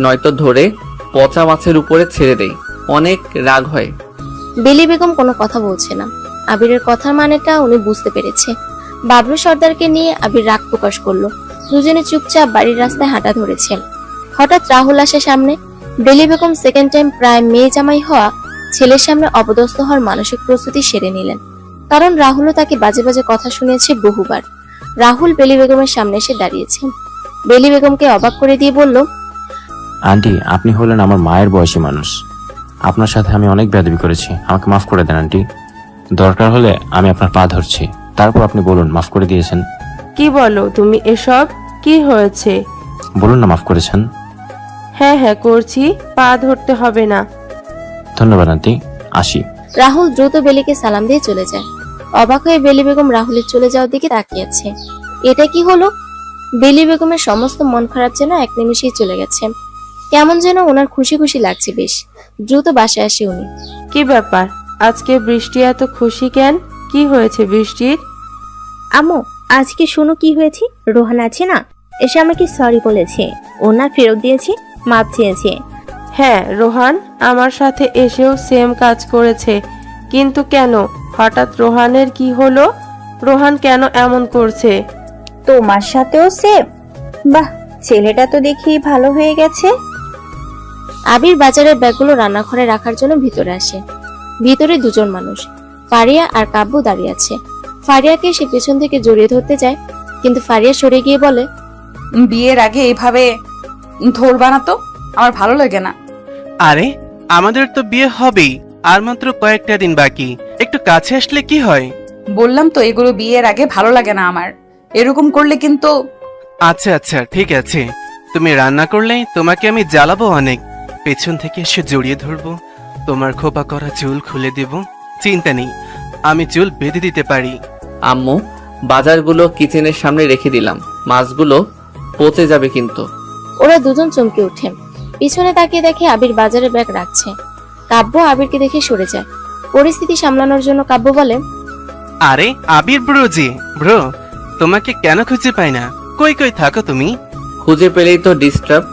নয়তো ধরে পচা মাছের উপরে ছেড়ে দেই। অনেক রাগ হয়। বেলি বেগম কোনো কথা বলছে না। আবিরের কথার মানেটা উনি বুঝতে পেরেছে। বাবলু সর্দারকে নিয়ে আবির রাগ প্রকাশ করলো। দুজনে চুপচাপ বাড়ির রাস্তায় হাঁটা ধরেছে। হঠাৎ রাহুল আসে সামনে। বেলি বেগম সেকেন্ড টাইম প্রায় মেয়ে জামাই হওয়া ছেলের সামনে অপদস্থ হওয়ার মানসিক প্রস্তুতি সেরে নিলেন, কারণ রাহুলও তাকে বাজে বাজে কথা শুনিয়েছে বহুবার। রাহুল বেলি বেগমের সামনে এসে দাঁড়িয়েছে। বেলি বেগমকে অবাক করে দিয়ে বলল, আন্টি, আপনি হলেন আমার মায়ের বয়সী মানুষ, আপনার সাথে আমি অনেক বেয়াদবি করেছি, আমাকে মাফ করে দেন আন্টি। দরকার হলে আমি আপনার পা ধরছি, তারপর আপনি বলুন মাফ করে দিয়েছেন। কি বলো তুমি এসব? কি হয়েছে? বলুন না মাফ করেছেন। হ্যাঁ হ্যাঁ করছি, পা ধরতে হবে না। ধন্যবাদ আন্টি, আসি। রাহুল দ্রুত বেলিকে সালাম দিয়ে চলে যায়। অবাক হয়ে বেলি বেগম রাহুলের চলে যাওয়ার দিকে তাকিয়ে আছে। এটা কি হলো? বেলি বেগমের সমস্ত মন খারাপ যেন এক নিমিষেই চলে গেছে। কেমন যেন ওনার খুশি খুশি লাগছে বেশ। দ্রুত বাসায় আসে উনি। কি ব্যাপার, আজকে বৃষ্টি এত খুশি কেন? কি হয়েছে বৃষ্টির? আম্মু, আজকে শোনো কি হয়েছে। রোহান আছে না, এসে আমাকে সরি বলেছে, ওনার ফেরত দিয়েছে, মাপ চেয়েছে। হ্যাঁ, রোহান আমার সাথে এসেও সেম কাজ করেছে। কিন্তু কেন হঠাৎ রোহানের কি হলো? রোহান কেন এমন করছে? তোমার সাথেও সেম? বাহ, ছেলেটা তো দেখি ভালো হয়ে গেছে। আবির বাজারের ব্যাগগুলো রান্নাঘরে রাখার জন্য ভিতরে আসে। ভিতরে দুজন মানুষ, ফারিয়া আর কাব্য দাঁড়িয়ে আছে। ফারিয়াকে সে পেছন থেকে জড়িয়ে ধরতে যায়, কিন্তু ফারিয়া সরে গিয়ে বলে, বিয়ের আগে এইভাবে ধরবা না তো, আমার ভালো লাগে না। আরে আমাদের তো বিয়ে হবেই, আর মাত্র কয়েকটা দিন বাকি, একটু কাছে আসলে কি হয়? বললাম তো এগুলো বিয়ের আগে ভালো লাগে না আমার, এরকম করলে কিন্তু। আচ্ছা আচ্ছা ঠিক আছে, তুমি রান্না করলে তোমাকে আমি জ্বালাবো অনেক, পেছন থেকে এসে জড়িয়ে ধরবো, তোমার খোপা করা চুল খুলে দেব, চিন্তা নেই, আমি চুল বেঁধে দিতে পারি। আম্মু, বাজারগুলো কিচেনের সামনে রেখে দিলাম, মাছগুলো পচে যাবে কিন্তু। ওরা দুজন চমকে ওঠে। পিছনে তাকিয়ে দেখে আবির বাজারে ব্যাগ রাখছে। কাব্য আবিরকে দেখে সরে যায়। পরিস্থিতি সামলানোর জন্য কাব্য বলে, আরে আবির ব্রো, তোমাকে কেন খুঁজে পাই না? কই কই থাকো তুমি? খুঁজে পেলেই তো ডিস্টার্ব।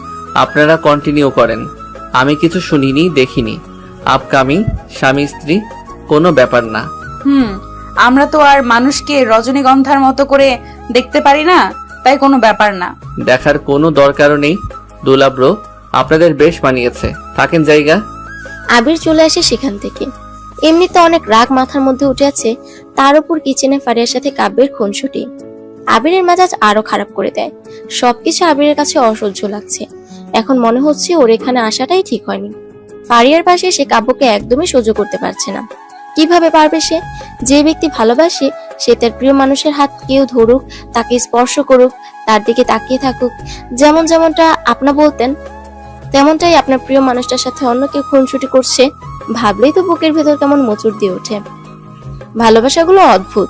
আপনারা কন্টিনিউ করেন, আমি কিছু শুনিনি দেখিনি। আপকামিং স্বামী স্ত্রী কোনো ব্যাপার না। আমরা তো আর মানুষকে রজনীগন্ধার মতো করে দেখতে পারি না, তাই কোনো ব্যাপার না। দেখার কোনো দরকারও নেই। দুলাব্রো, আপনাদের বেশ মানিয়েছে, থাকেন জায়গা। আবির চলে আসে সেখান থেকে। এমনিতে অনেক রাগ মাথার মধ্যে উঠে আছে, তার উপর কিচেনে ফারিয়ার সাথে কাব্যের খুনসুটি আবিরের মেজাজ আরো খারাপ করে দেয়। সবকিছু আবিরের কাছে অসহ্য লাগছে। এখন মনে হচ্ছে ওর এখানে আসাটাই ঠিক হয়নি। ফারিয়ার পাশে সে কাব্যকে একদমই সহ্য করতে পারছে না। কিভাবে পারবে সে? যে ব্যক্তি ভালোবাসে সে তার প্রিয় মানুষের হাত কেউ ধরুক, তাকে স্পর্শ করুক, তার দিকে তাকিয়ে থাকুক, যেমনটা আপনা বলতেন তেমনটাই আপনার প্রিয় মানুষটার সাথে অন্য কেউ খুনসুটি করছে, ভাবলেই তো বুকের ভেতর কেমন মোচড় দিয়ে ওঠে। ভালোবাসাগুলো অদ্ভুত।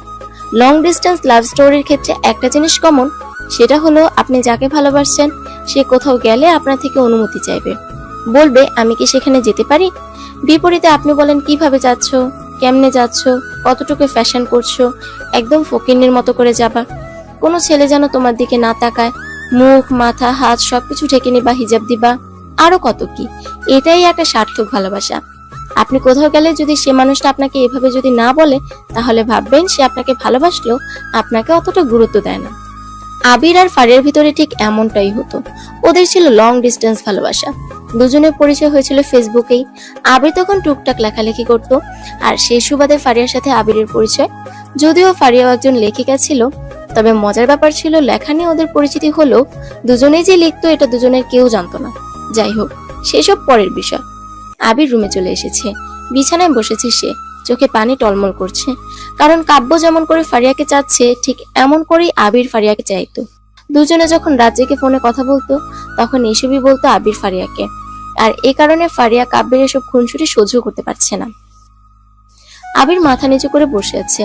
লং ডিস্টেন্স লাভ স্টোরির ক্ষেত্রে একটা জিনিস কমন, সেটা হলো আপনি যাকে ভালোবাসছেন সে কোথাও গেলে আপনার থেকে অনুমতি চাইবে, বলবে আমি কি সেখানে যেতে পারি। বিপরীতে আপনি বলেন কিভাবে যাচ্ছ, কেমনে যাচ্ছ, কতটুকু ফ্যাশন করছো, একদম ফকিন্নির মতো করে যাবা, কোনো ছেলে যেন তোমার দিকে না তাকায়, মুখ মাথা হাত সবকিছু ঢেকে নিবা, হিজাব দিবা, আরো কত কি। এটাই একটা সার্থক ভালোবাসা। আপনি কোথাও গেলে যদি সে মানুষটা আপনাকে এভাবে যদি না বলে, তাহলে ভাববেন সে আপনাকে ভালোবাসলেও আপনাকে অতটা গুরুত্ব দেয় না। আবির আর ফারিয়ার ভিতরে ঠিক এমনটাই হতো। ওদের ছিল লং ডিস্টেন্স ভালোবাসা। দুজনের পরিচয় হয়েছিল ফেসবুকেই। আবির তখন টুকটাক লেখালেখি করত, আর সেই সুবাদে ফারিয়ার সাথে আবিরের পরিচয়। যদিও ফারিয়াও একজন লেখিকা ছিল, তবে মজার ব্যাপার ছিল লেখা নিয়ে ওদের পরিচিতি হলো, দুজনেই যে লিখতো এটা দুজনের কেউ জানতো না। যাই হোক, সেসব পরের বিষয়। আবির রুমে চলে এসেছে, বিছানায় বসেছে সে, চোখে পানি টলমল করছে। কারণ কাব্য যেমন করে ফারিয়াকে চাচ্ছে, ঠিক এমন করেই আবির ফারিয়াকে চাইতো। দুজনে যখন রাত জেগে ফোনে কথা বলতো, তখন এসবই বলতো আবির ফারিয়াকে। আর এ কারণে ফারিয়া কাব্যের এসব খুনসুটি সহ্য করতে পারছে না। আবির মাথা নিচু করে বসে আছে,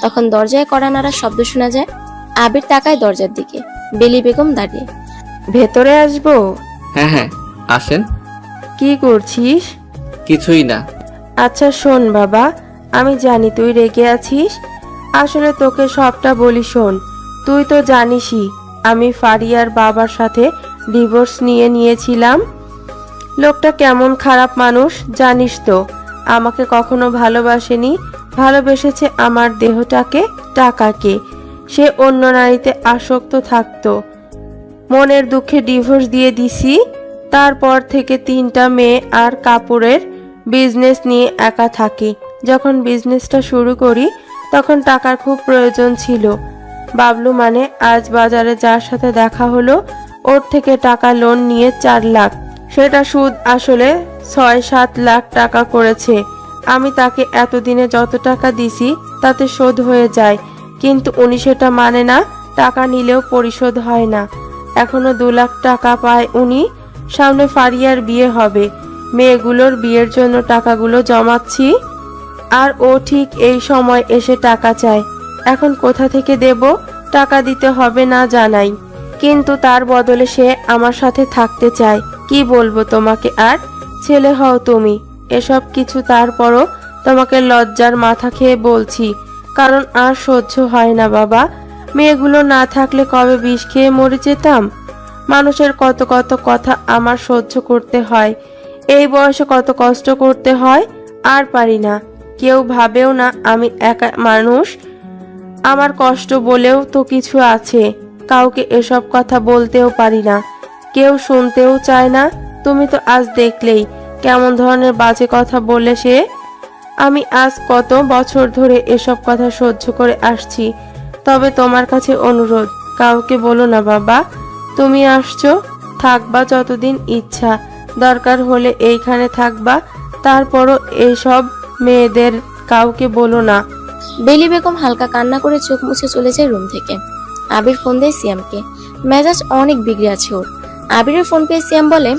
তখন দরজায় কড়া নাড়ার শব্দ শোনা যায়। আবির তাকায় দরজার দিকে, বেলি বেগম দাঁড়িয়ে। ভেতরে আসবো? হ্যাঁ হ্যাঁ আসেন। কি করছিস? কিছুই না। আচ্ছা শোন বাবা, আমি জানি তুই রেগে আছিস, আসলে তোকে সবটা বলি শোন। তুই তো জানিসই আমি ফারিয়ার বাবার সাথে ডিভোর্স নিয়েছিলাম। লোকটা কেমন খারাপ মানুষ জানিস তো, আমাকে কখনো ভালোবাসেনি, ভালোবেসেছে আমার দেহটাকে, টাকাকে। সে অন্য নারীতে আসক্ত থাকতো। মনের দুঃখে ডিভোর্স দিয়ে দিছি। তারপর থেকে 3টা মেয়ে আর কাপড়ের বিজনেস নিয়ে একা থাকি। যখন বিজনেসটা শুরু করি তখন টাকার খুব প্রয়োজন ছিল। বাবলু মানে আজ বাজারে যার সাথে দেখা হলো, ওর থেকে টাকা লোন নিয়ে 4 লাখ, সেটা সুদ আসলে 6-7 লাখ টাকা করেছে। আমি তাকে এতদিনে যত টাকা দিছি তাতে শোধ হয়ে যায়, কিন্তু উনি সেটা মানে না, টাকা নিলেও পরিশোধ হয় না। এখনো 2 লাখ টাকা পায় উনি। সামনে ফারিয়ার বিয়ে হবে, মেয়েগুলোর বিয়ের জন্য টাকাগুলো জমাচ্ছি, আর ও ঠিক এই সময় এসে টাকা চায়। এখন কোথা থেকে দেব? টাকা দিতে হবে না জানাই, কিন্তু তার বদলে সে আমার সাথে থাকতে চায়। কি বলবো তোমাকে, আর ছেলে হও তুমি, এসব কিছু তারপরও তোমাকে লজ্জার মাথা খেয়ে বলছি, কারণ আর সহ্য হয় না বাবা। মেয়েগুলো না থাকলে কবে বিষ খেয়ে মরে যেতাম। মানুষের কত কত কথা আমার সহ্য করতে হয়, এই বয়সে কত কষ্ট করতে হয়, আর পারি না। কেউ ভাবেও না আমি একা মানুষ। আমার কষ্ট বলেও তো কিছু আছে, কাউকে এসব কথা বলতেও পারি না, কেউ শুনতেও চায় না। তুমি তো আজ দেখলেই কেমন ধরনের বাজে কথা বলে সে। আমি আজ কত বছর ধরে এসব কথা সহ্য করে আসছি, তবে তোমার কাছে অনুরোধ, কাউকে বলো না বাবা। তুমি আসছো, থাকবা যতদিন ইচ্ছা, দরকার হলে এইখানে থাকবা, তারপরও এইসব মেয়েদের কাউকে বলো না। বেলি বেগম হালকা কান্না করে চোখ মুছে চলে যায় রুম থেকে। আবির ফোন দেয় সিয়ামকে। মেজাজ অনেক বিগড়ে আছে ওর। আবিরের ফোন পেয়ে সিয়াম বলে,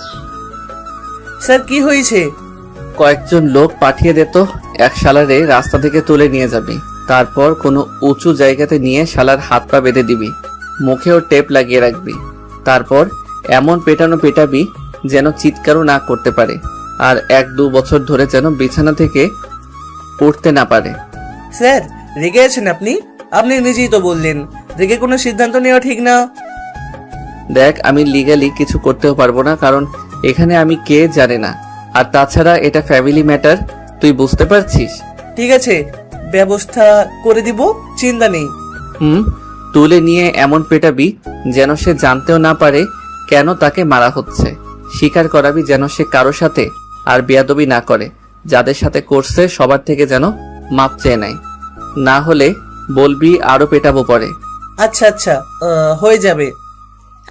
স্যার কি হয়েছে? কয়েকজন লোক পাঠিয়ে দে তো, এক শালারে রাস্তা থেকে তুলে নিয়ে যাবি। তারপর কোনো উঁচু জায়গাতে নিয়ে শালার হাত পা বেঁধে দিবি, মুখেও টেপ লাগিয়ে রাখবি। তারপর এমন পেটাবি যেন চিৎকারও না করতে পারে, আর 1-2 বছর ধরে যেন বিছানা থেকে উঠতে না পারে। স্যার রেগে আছেন আপনি? আপনি নিজেই তো বললেন রেগে কোনো সিদ্ধান্ত নেওয়া ঠিক না। দেখ, আমি লিগ্যালি কিছু করতেও পারবো না, কারণ এখানে আমি কে জানে না। আর তাছাড়া এটা ফ্যামিলি ম্যাটার, তুই বুঝতে পারছিস? ঠিক আছে, ব্যবস্থা করে দিব, চিন্তা নেই। তুলে নিয়ে এমন পেটাবি যেন সে জানতেও না পারে কেন তাকে মারা হচ্ছে। স্বীকার করাবি যেন সে কারো সাথে আর বেয়াদবি না করে, যাদের সাথে করছে সবার থেকে যেন মাপ চেয়ে নেয়। না হলে বলবি আরো পেটাবো পরে। আচ্ছা আচ্ছা, হয়ে যাবে।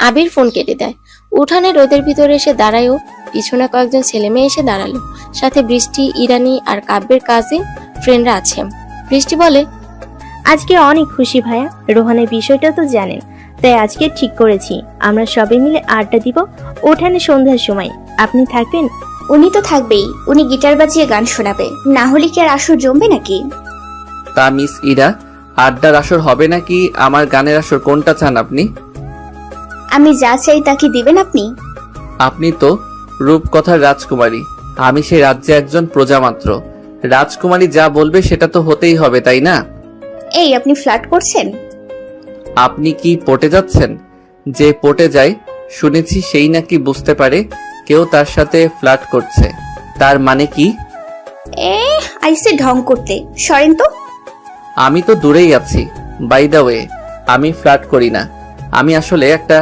আবির ফোন কেটে দেয়। উঠানে রোদের ভিতরে এসে দাঁড়ায়ও। পিছনে কয়েকজন ছেলে মেয়ে এসে দাঁড়ালো, সাথে বৃষ্টি, ইরানি আর কাব্যের কাজিন ফ্রেন্ডরা আছে। বৃষ্টি বলে, আজকে অনেক খুশি ভাইয়া, রোহানের বিষয়টা তো জানেন, তাই আজকে ঠিক করেছি আমরা সবাই মিলে আড্ডা দিব উঠানে সন্ধ্যার সময়। আপনি থাকবেন? উনি তো থাকবেই, উনি গিটার বাজিয়ে গান শোনাবে, না হলে কি আর আসর জমবে নাকি? তা মিস ইরা, আড্ডার আসর হবে নাকি আমার গানের আসর, কোনটা চান আপনি? আমি যা চাই তা কি দিবেন আপনি? আপনি তো রূপকথার রাজকুমারী, আমি সেই রাজ্যে একজন প্রজা মাত্র। রাজকুমারী যা বলবে সেটা তো হতেই হবে, তাই না? এই আপনি ফ্লার্ট করছেন? আপনি কি পটে যাচ্ছেন? যে পটে যায় শুনেছি সেই নাকি বুঝতে পারে কেউ তার সাথে ফ্লার্ট করছে। তার মানে কি? আইসে ঢং করতে, সরেন তো। আমি তো দূরেই আছি। বাই দ্য ওয়ে, আমি ফ্লার্ট করি না। আমি আসলে একটা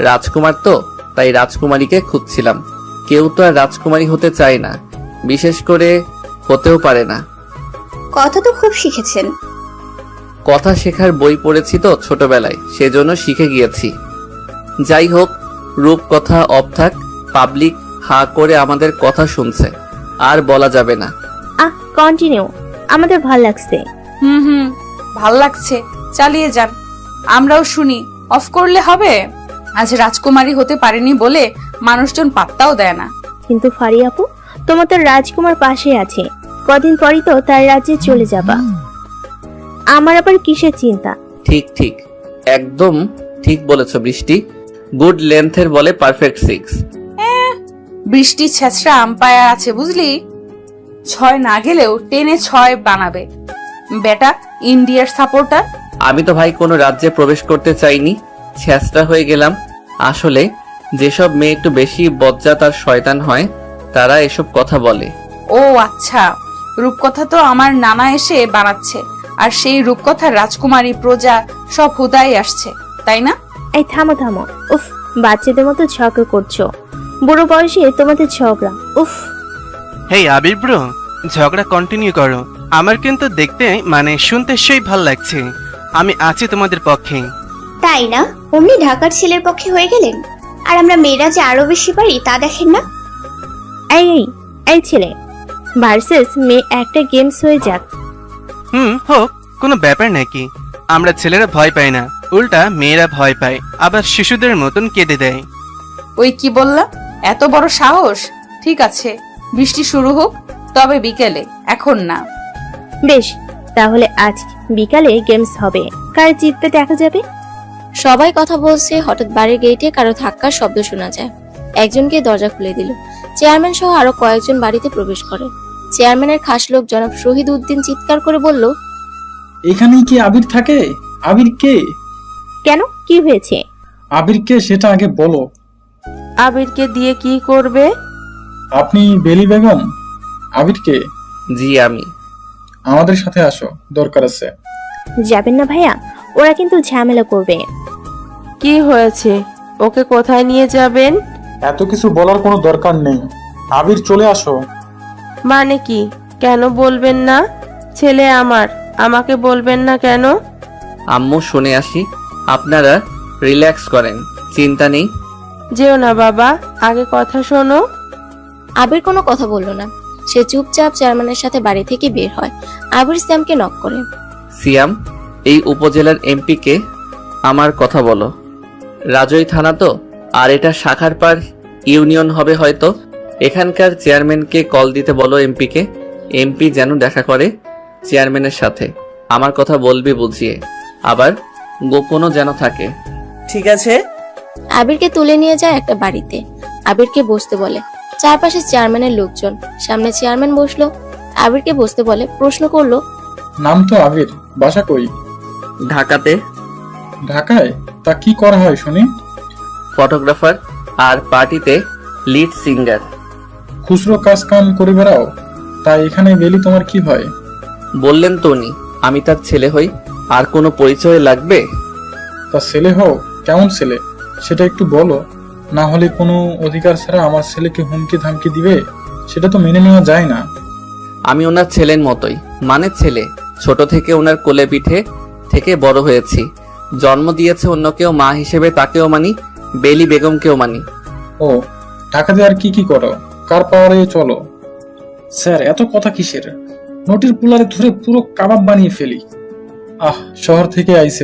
রাজকুমার, তো তাই রাজকুমারীকে খুঁজছিলাম। কেউ তো আর রাজকুমারী হতে চায় না, বিশেষ করে হতেও পারে না। কথা তো খুব শিখেছেন। কথা শেখার বই পড়েছি তো ছোটবেলায়, সেজন্য শিখে গিয়েছি। যাই হোক, রূপকথা অফ থাক, পাবলিক হা করে আমাদের কথা শুনছে, আর বলা যাবে না। কন্টিনিউ, আমাদের ভাল লাগছে। হুম, ভাল লাগছে, চালিয়ে যান, আমরাও শুনি। অফ করলে হবে? আজ রাজকুমারী হতে পারেনি বলে মানুষজন পাত্তাও দেয় না। কিন্তু ফারিয়া আপু, তোমার তো রাজকুমার পাশে আছে, কদিন পরই তো তার রাজ্যে চলে যাবা। আমার আবার কিসের চিন্তা? ঠিক, একদম ঠিক বলেছ বৃষ্টি। গুড লেন্থের বলে পারফেক্ট 6। বৃষ্টি ছেঁচড়া আম্পায়ার আছে বুঝলি, 6 না গেলেও টেনে 6 বানাবে। বেটা ইন্ডিয়ার সাপোর্টার। আমি তো ভাই কোনো রাজ্যে প্রবেশ করতে চাইনি, ছেঁচড়া হয়ে গেলাম। আসলে যেসব মেয়ে একটু বেশি বজ্জাত আর শয়তান হয় তারা এসব কথা বলে। ও আচ্ছা, রূপকথা তো আমার নানা এসে বানাচ্ছে, আর সেই রূপকথার রাজকুমারী প্রজা সব হুদাই আসছে, তাই না? এই থামো, উফ, বাচ্চাদের মতো ঝগড়া করছো, বুড়ো বয়সে তোমাদের ঝগড়া, উফ। হেই আবির ব্রো, ঝগড়া কন্টিনিউ করো, আমার কিন্তু দেখতে মানে শুনতে সেই ভাল লাগছে। আমি আছি তোমাদের পক্ষে। তাই না? অমনি ঢাকার ছেলের পক্ষে হয়ে গেলেন। আর আমরা মেয়েরা যে আরো বেশি পারি তা দেখেন না? এই ছেলে ভার্সেস মেয়ে একটা গেমস হয়ে যাক। হোক, কোনো ব্যাপার নাকি। আমরা ছেলেরা ভয় পাই না, উল্টা মেয়েরা ভয় পায়, আবার শিশুদের মতন কেঁদে দেয়। ওই কি বললা? এত বড় সাহস? ঠিক আছে, বৃষ্টি শুরু হোক, তবে বিকেলে, এখন না। বেশ, তাহলে আজ বিকালে গেমস হবে, কার জিতবে দেখা যাবে। সবাই কথা বলছে, হঠাৎ বাড়ির গেটে কারো ধাক্কার শব্দ শোনা যায়। একজনকে দরজা খুলে দিল। চেয়ারম্যান সহ আরো কয়েকজন বাড়িতে প্রবেশ করে। চেয়ারম্যানের খাস লোক জনাব শহীদ উদ্দিন চিৎকার করে বলল, এখানেই কি আবির থাকে? আবির কে? কেন, কি হয়েছে? আবির কে সেটা আগে বলো। আবিরকে দিয়ে কি করবে? আপনি বেলি বেগম? আবির কে? জি আমি। আমাদের সাথে আসো, দরকার আছে। যাবেন না ভাইয়া, ওরা কিন্তু ঝামেলা করবে। কি হয়েছে? ওকে কোথায় নিয়ে যাবেন? এত কিছু বলার কোনো দরকার নেই। আবির, চলে আসো। মানে কি? কেন বলবেন না? ছেলে আমার, আমাকে বলবেন না কেন? আম্মু শুনে আসি, আপনারা রিল্যাক্স করেন, চিন্তা নেই। যেও না বাবা, আগে কথা শোনো। আবির কোনো কথা বলল না। সে চুপচাপ চেয়ারম্যানের সাথে বাড়ি থেকে বের হয়। আবির সিয়ামকে নক করে। সিয়াম, এই উপজেলার এমপি কে? আমার কথা বলো। রাজই থানা তো, আর এটা শাখার পার ইউনিয়ন হবে হয়তো। এখানকার চেয়ারম্যানকে কল দিতে বলো এমপিকে। এমপি যেন দেখা করে চেয়ারম্যানের সাথে। আমার কথা বলবি বুঝিয়ে, আবার গোপনও যেন থাকে। ঠিক আছে। আবিরকে তুলে নিয়ে যায় একটা বাড়িতে। আবিরকে বসতে বলে। চারপাশে চেয়ারম্যানের লোকজন। সামনে চেয়ারম্যান বসলো। আবিরকে বসতে বলে। প্রশ্ন করলো, নাম তো আবির, বাসা কই? ঢাকাতে। ঢাকায়? তা কি করা হয় শুনি? ফটোগ্রাফার আর পার্টিতে লিড সিঙ্গার। খুচরো কাজ কাম করে বেড়াও? তাই এখানে গেলি তোমার কি হয়? বললেন তো উনি, আমি তার ছেলে হই। আর কোনো পরিচয় লাগবে? তা ছেলে হও, কেমন ছেলে সেটা একটু বলো। না হলে কোনো অধিকার ছাড়া আমার ছেলেকে হুমকি ধামকি দিবে, সেটা তো মেনে নেওয়া যায় না। আমি ওনার ছেলের মতোই, মানে ছেলে। ছোট থেকে ওনার কোলে পিঠে থেকে বড় হয়েছি। জন্ম দিয়েছে অন্য কেউ, মা হিসেবে তাকেও মানি, বেলি বেগমকেও মানি। ও, ঢাকাতে আর কি কি করো? কার পাওয়ারে চলো? স্যার, এত কথা কিসের? নোটির পুলারে ধরে পুরো কাবাব বানিয়ে ফেলি। শহর থেকে আইছে।